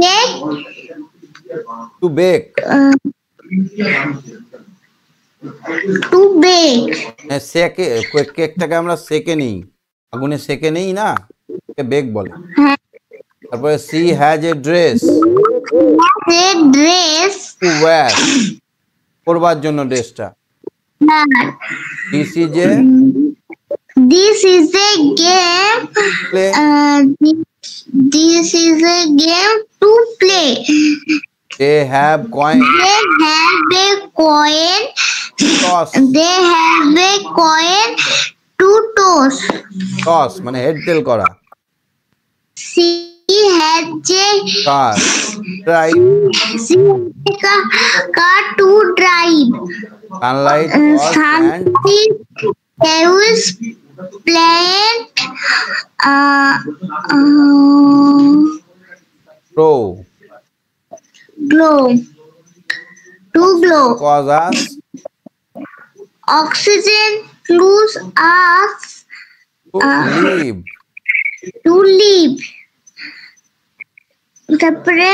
Cake. To bake. To bake. সেকে কেকটাকে আমরা সেকে নিই, আগুনে সেকে নেই না, বেক বলে। তারপরে she has a dress. To wear পরবার জন্য ড্রেসটা। This is a game. This is a game to play. They have coin. They have a coin. Toss. They have a coin to toss. Toss মানে head টেল করা। She has a car. Drive. She has a car to drive. Sunlight was and There plant. grow. Glow. To glow. Cause us. Oxygen flows us live, to live, তারপরে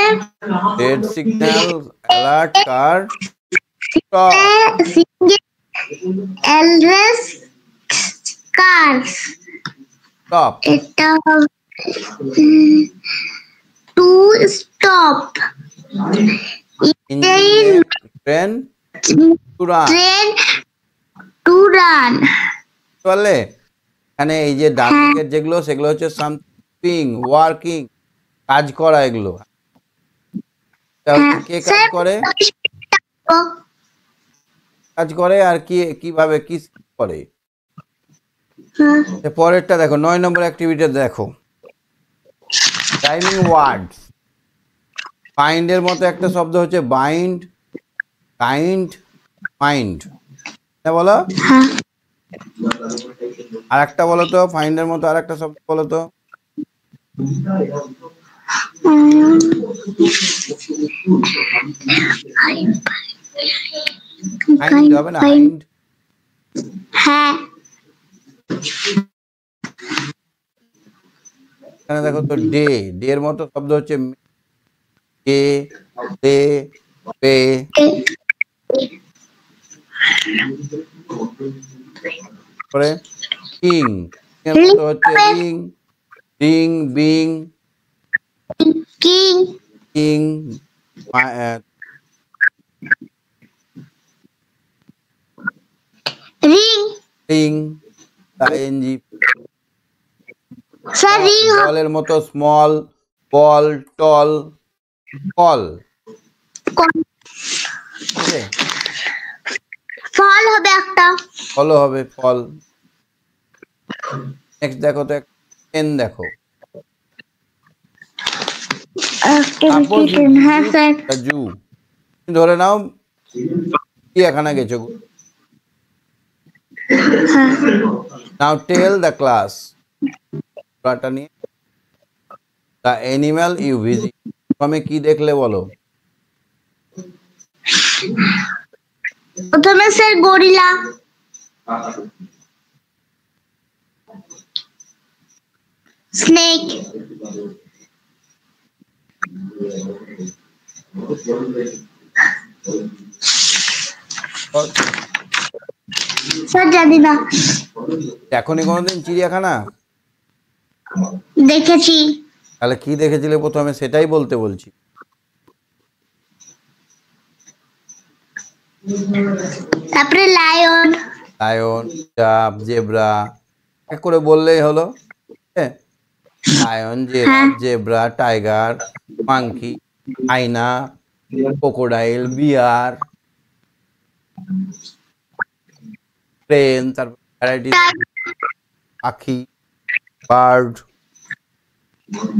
red signal, alert, car, stop, single এলরেস car, stop, এটা to stop, engine, train, to run. Train to run. বললে এখানে এই যে ডান হ্যাঁ। দিকের যেগুলো সেগুলো হচ্ছে সামথিং, ওয়ার্কিং, কাজ করা এগুলো। তাহলে কে কাজ করে? কাজ করে আর কি কিভাবে কি করে? পরেরটা দেখো, 9 নম্বর অ্যাক্টিভিটি দেখো, রাইমিং ওয়ার্ডস। ফাইন্ড এর মতো একটা শব্দ হচ্ছে বাইন্ড, কাইন্ড, মাইন্ড। বলো আর একটা বলো তো, ফাইন্ড এর মতো আর একটা শব্দ বলো তো। হাইন্ড হবে না? হাইন্ড। হ্যাঁ, এখানে দেখো তো, ডে, ডে এর মতো শব্দ হচ্ছে ডে, ডে, পে। পরে কিং, এর মতো হচ্ছে ring, ring, bing, king, king, ring, ring, ING. Sir ring বলের মতো স্মল, বল, টল, কল। ফল হবে একটা, ফলও হবে, ফল। নেক্সট দেখো তো, পেন দেখো। হ্যাঁ স্যার, জু, ধরে নাও চিড়িয়াখানা গেছো। নাও টেল দ্য ক্লাস, পড়াটা নিয়ে, দ্য অ্যানিমাল ইউ ভিজিট। প্রথমে কি দেখলে বলো? প্রথমে স্যার গরিলা, স্নেক, স্যার জানি না, এখনই কোনোদিন চিড়িয়াখানা দেখেছি। তাহলে কি দেখেছিলে প্রথমে সেটাই বলতে বলছি। তারপরে লায়ন, লায়ন, জিরাফ, জেব্রা, এক করে বললেই হলো। Lion, giraffe, zebra, tiger, monkey, hyena, crocodile, bear, train, তারপর ভ্যারাইটি, পাখি, বার্ড।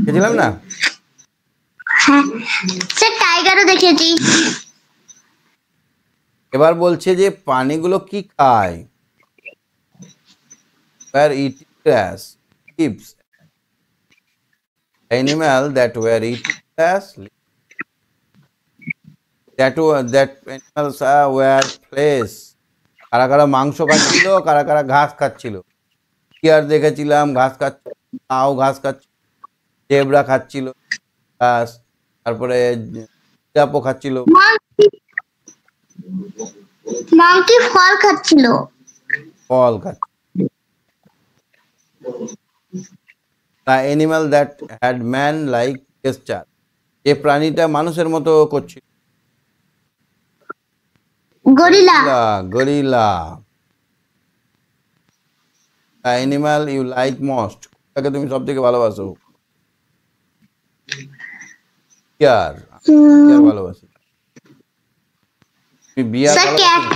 দেখেছিলাম না? হ্যাঁ স্যার টাইগারও দেখেছি। এবার বলছে যে প্রাণীগুলো কি খায়? were eating grass, leaves. Animal that were eating grass, that animals were flesh. কারা কারা মাংস খাচ্ছিল, কারা কারা ঘাস খাচ্ছিল? টিয়ার দেখেছিলাম ঘাস খাচ্ছিল, কাউ ঘাস খাচ্ছিল, জেব্রা খাচ্ছিল ঘাস, তারপরে জিরাফও খাচ্ছিল, মাংকি ফল খাচ্ছিল, ফল খাচ্ছিল। The animal that had man like gesture, যে প্রাণীটা মানুষের মতো করছিল, gorilla, gorilla. The animal you like most, তাকে তুমি সব থেকে ভালোবাসো? বিয়ার, বিয়ার ভালোবাসি। তুমি বিয়ার ভালোবাসো?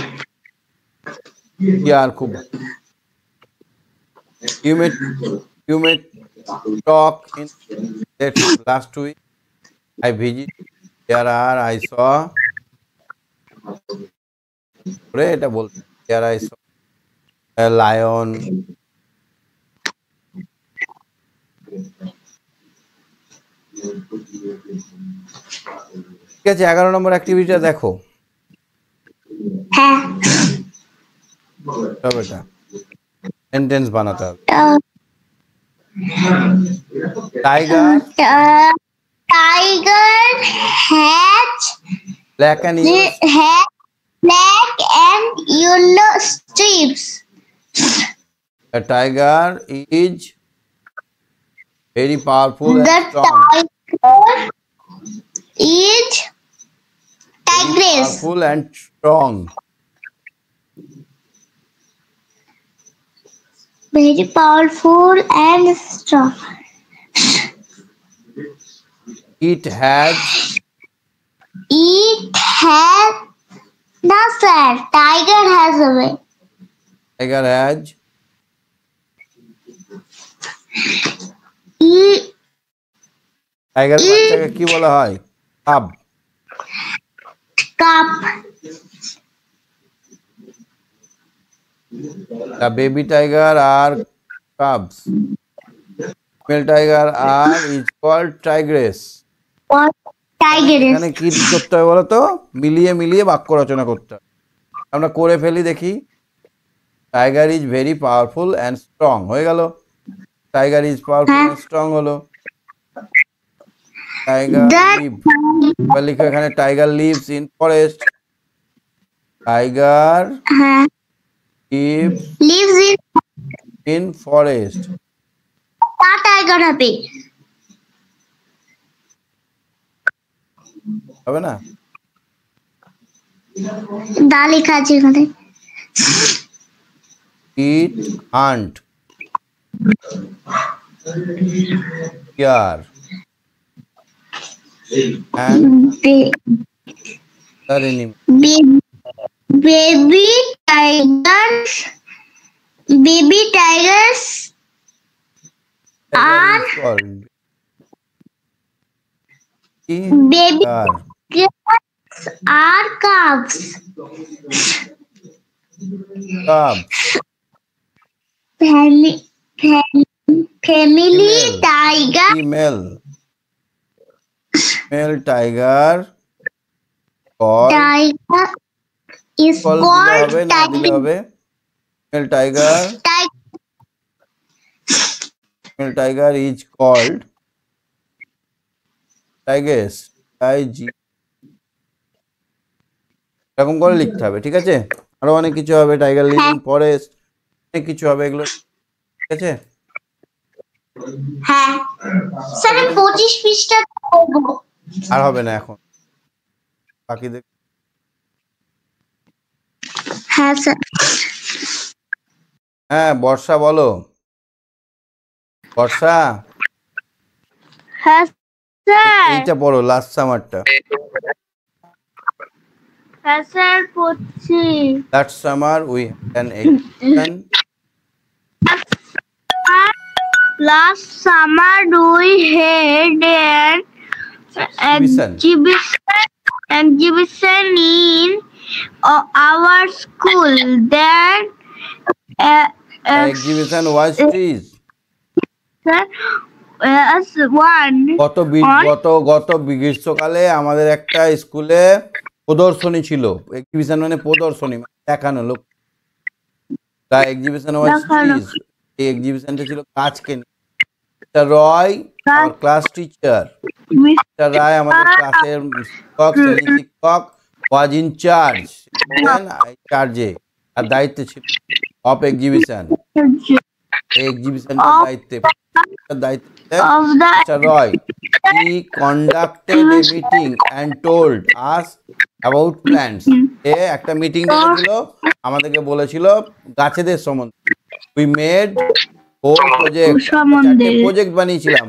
বিয়ার খুব। You may talk in that last week I visit there are I saw, এটা বলতে there I saw a lion, ঠিক আছে। 11 নম্বর অ্যাক্টিভিটিটা দেখো। হ্যাঁ সব এটা সেন্টেন্স বানাতে হবে। Tiger, Tiger has black and yellow. black and yellow strips. The tiger is very powerful The and strong. tiger is tigress. Powerful and strong. Very powerful and strong. It has No, sir. Tiger has a way. tiger has tiger বাচ্চাকে কি বলা হয়? কাব। Cup. The baby tiger are cubs. Male tiger are is called tigress. Or tigress. এখানে কি করতে হবে বলো তো? মিলিয়ে মিলিয়ে বাক্য রচনা করতে হবে। আমরা করে ফেলি দেখি। Tiger is very powerful and strong হয়ে গেল। Tiger is powerful and strong হলো। টাইগার লিভ, লিখো এখানে tiger lives in forest. Tiger Lives in forest. tiger হবে। হবে না? দা লেখা আছে এখানে। Eat, hunt, deer, and other animals. Baby tigers Tiger is called baby deer. tigers are cubs. Cub, Family Female. tiger female. Male tiger called is called called দিলে হবে না দিলে হবে? Male tiger is called tigress. IG এরকম করে লিখতে হবে, ঠিক আছে? আরো অনেক কিছু হবে, টাইগার লিভ ইন ফরেস্ট, অনেক কিছু হবে এগুলো, ঠিক আছে? হ্যাঁ স্যার 25 পৃষ্ঠা করব। আর হবে না এখন, বাকি দেখ। হ্যাঁ স্যার। হ্যাঁ বর্ষা বলো। বর্ষা হ্যাঁ স্যার। এইটা পড়ো, লাস্ট সামারটা। হ্যাঁ স্যার পড়ছি। That summer we had an exhibition. Last summer we had an exhibition in our school. That Exhibition was trees. as one গত গ্রীষ্মকালে আমাদের একটা স্কুলে প্রদর্শনী ছিল। এক্সিবিশন মানে প্রদর্শনী, দেখানো লোক। তা এক্সিবিশন ওয়াজ ট্রিজ। এই এক্সিবিশনটা ছিল গাছকে নিয়ে। মিস্টার রয় আমার ক্লাস টিচার, মিস্টার রায় আমাদের ক্লাসের শিক্ষক, শ্রেণী শিক্ষক, ওয়াজ ইন চার্জে আর দায়িত্বে ছিল অফ এক্সিবিশন। এই এক্সিবিশনটার দায়িত্বে Mr. Roy, he conducted a meeting and told us about plants. একটা মিটিং ডেকেছিল, আমাদেরকে বলেছিল গাছেদের সম্বন্ধে। We made 4 projects. প্রজেক্ট বানিয়েছিলাম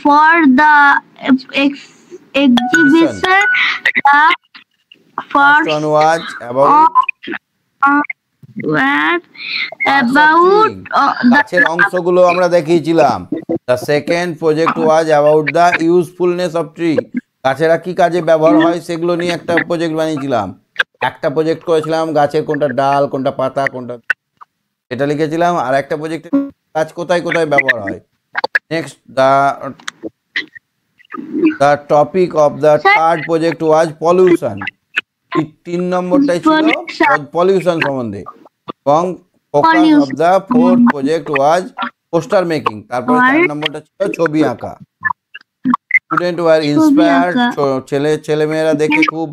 for the exhibition. First one was about গাছের অংশগুলো আমরা দেখিয়েছিলাম। The second project was about the usefulness of tree. গাছেরা কি কাজে ব্যবহার হয় সেগুলো নিয়ে একটা প্রজেক্ট বানিয়েছিলাম। একটা প্রজেক্ট করেছিলাম গাছের কোনটা ডাল, কোনটা পাতা, কোনটা, এটা লিখেছিলাম। আর একটা প্রজেক্টে গাছ কোথায় কোথায় ব্যবহার হয়। Next the topic of the third project was pollution. 3 নম্বরটাই ছিল পলিউশন সম্বন্ধে। এবং focus of the fourth project was poster making. তারপরে 4 নম্বরটা ছিল ছবি আঁকা। স্টুডেন্ট ওয়ার ইন্সপায়ার্ড, ছেলেমেয়েরা দেখে খুব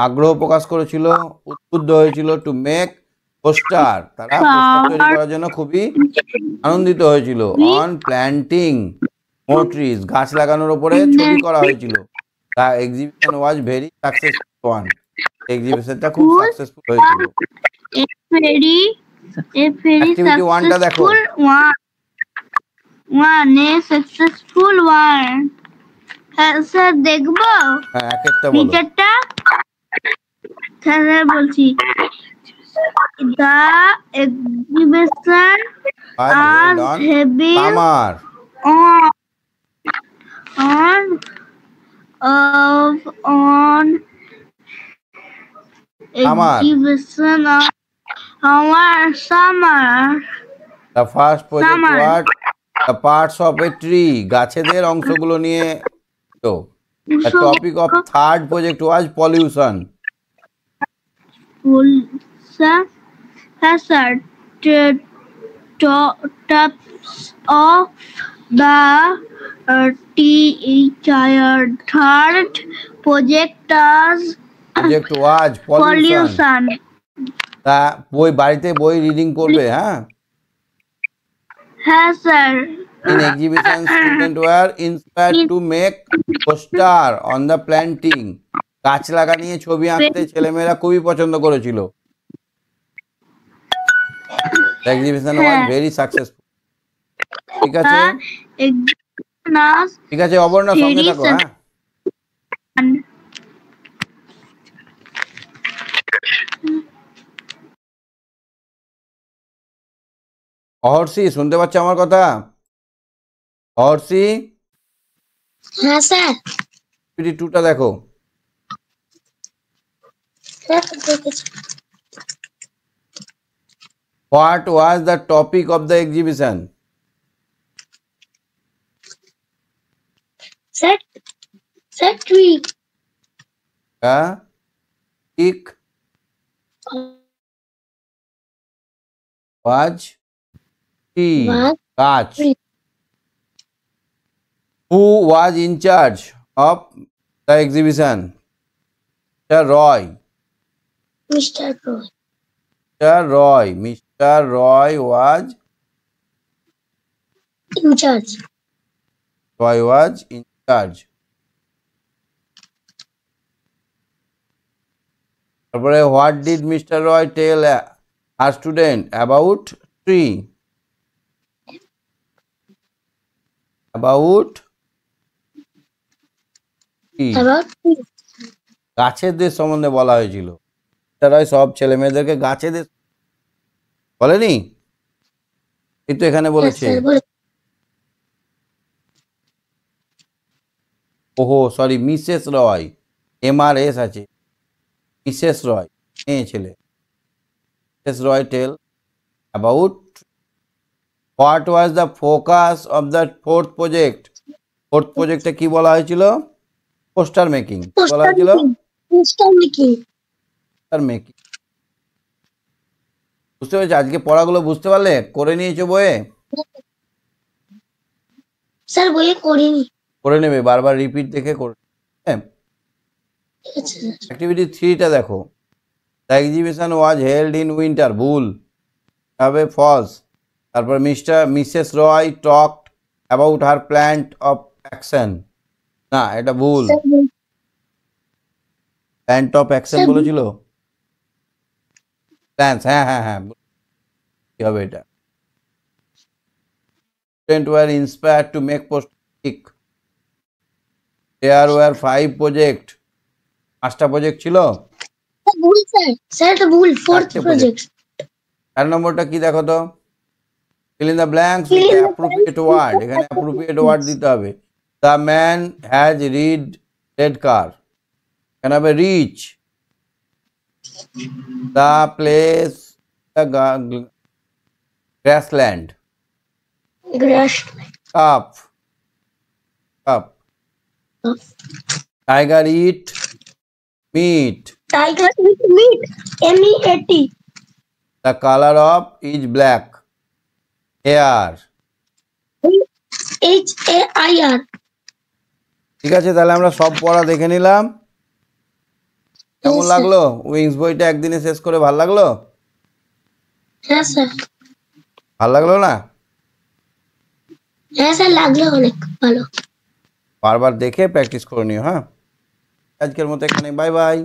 আগ্রহ প্রকাশ করেছিল, উদ্বুদ্ধ হয়েছিল টু মেক পোস্টার, তারা পোস্টার তৈরি করার জন্য খুবই আনন্দিত হয়েছিল। অন প্ল্যান্টিং মোর ট্রিজ, গাছ লাগানোর উপরে ছবি করা হয়েছিল। The exhibition was very successful one, এক্সিবিশনটা খুব সাকসেসফুল হয়েছিল। অ্যাক্টিভিটি 1টা দেখো। Successful one. হ্যাঁ স্যার দেখবো। হ্যাঁ, এক একটা বলো। নিচেরটা স্যার বলছি, দ্য এক্সিবিশন আর হেভিং আমার on exhibition of our summer. The first project was the parts of a tree, গাছেদের অংশগুলো নিয়ে। তো the topic of third project was pollution. Tops of the third project was pollution. তা বই বাড়িতে বই reading করবে। হ্যাঁ হ্যাঁ sir. In exhibition, students were inspired to make poster on the planting. গাছ লাগা নিয়ে ছবি আঁকতে ছেলেমেয়েরা খুবই পছন্দ করেছিল। The exhibition was very successful. ঠিক আছে, ঠিক আছে অবর্ণা, সঙ্গে থাকো। হ্যাঁ অহর্ষি, শুনতে পাচ্ছ আমার কথা? অহর্ষি, হ্যাঁ স্যার। অ্যাক্টিভিটি 2টা দেখো। What was the topic of the exhibition? Tree. Topic was tree, গাছ। Who was in charge of the exhibition? Mr. Roy. Mr. Roy. Mr. Roy. Mr. Roy was in charge. Roy was in charge. তারপরে what did Mr. Roy tell our student about tree? About tree. গাছের দেশ সম্বন্ধে বলা হয়েছিল। তারা সব ছেলে মেয়েদেরকে গাছের দেশ বলেনি, কিন্তু এখানে বলেছে। ওহো সরি, মিসেস রয়, MRS আছে, মিসেস রয় মেয়ে ছেলে। Mrs Roy tell about what was the focus of the fourth project. Fourth প্রজেক্টে কি বলা হয়েছিল? Poster making. বলা হয়েছিল পোস্টার মেকিং। বুঝতে পেরেছো? আজকে পড়াগুলো বুঝতে পারলে? করে নিয়েছো বইয়ে? স্যার বইয়ে করিনি। করে নেবে, বারবার রিপিট দেখে করে। হ্যাঁ, অ্যাক্টিভিটি 3টা দেখো। The exhibition was held in winter, ভুল হবে ফলস। তারপর Mrs Roy talked about her plant of action, না এটা ভুল। প্ল্যান্ট অফ অ্যাকশন বলেছিল, প্ল্যান্স। হ্যাঁ হ্যাঁ হ্যাঁ, কি হবে এটা? Students were inspired to make poster. There were 5 projects. 5টা প্রজেক্ট ছিল। ভুল স্যার, স্যার এটা ভুল। Fourth project. 4 নম্বরটা কি দেখো তো? fill in the blanks with the appropriate word. এখানে appropriate word দিতে হবে। The man has red car, এখানে হবে reach। The place, the grassland, cup, tiger eat meat, Tiger eat meat, MEAT. The colour of is black hair. HAIR। ঠিক আছে, তাহলে আমরা সব পড়া দেখে নিলাম। কেমন Yes, sir. লাগলো উইংস বইটা একদিনে শেষ করে? ভাল লাগলো? হ্যাঁ স্যার, ভাল লাগলো না? হ্যাঁ স্যার, লাগলো অনেক ভালো। বারবার দেখে প্র্যাকটিস করে নিও। হ্যাঁ, আজকের মতো এখানে বাই বাই।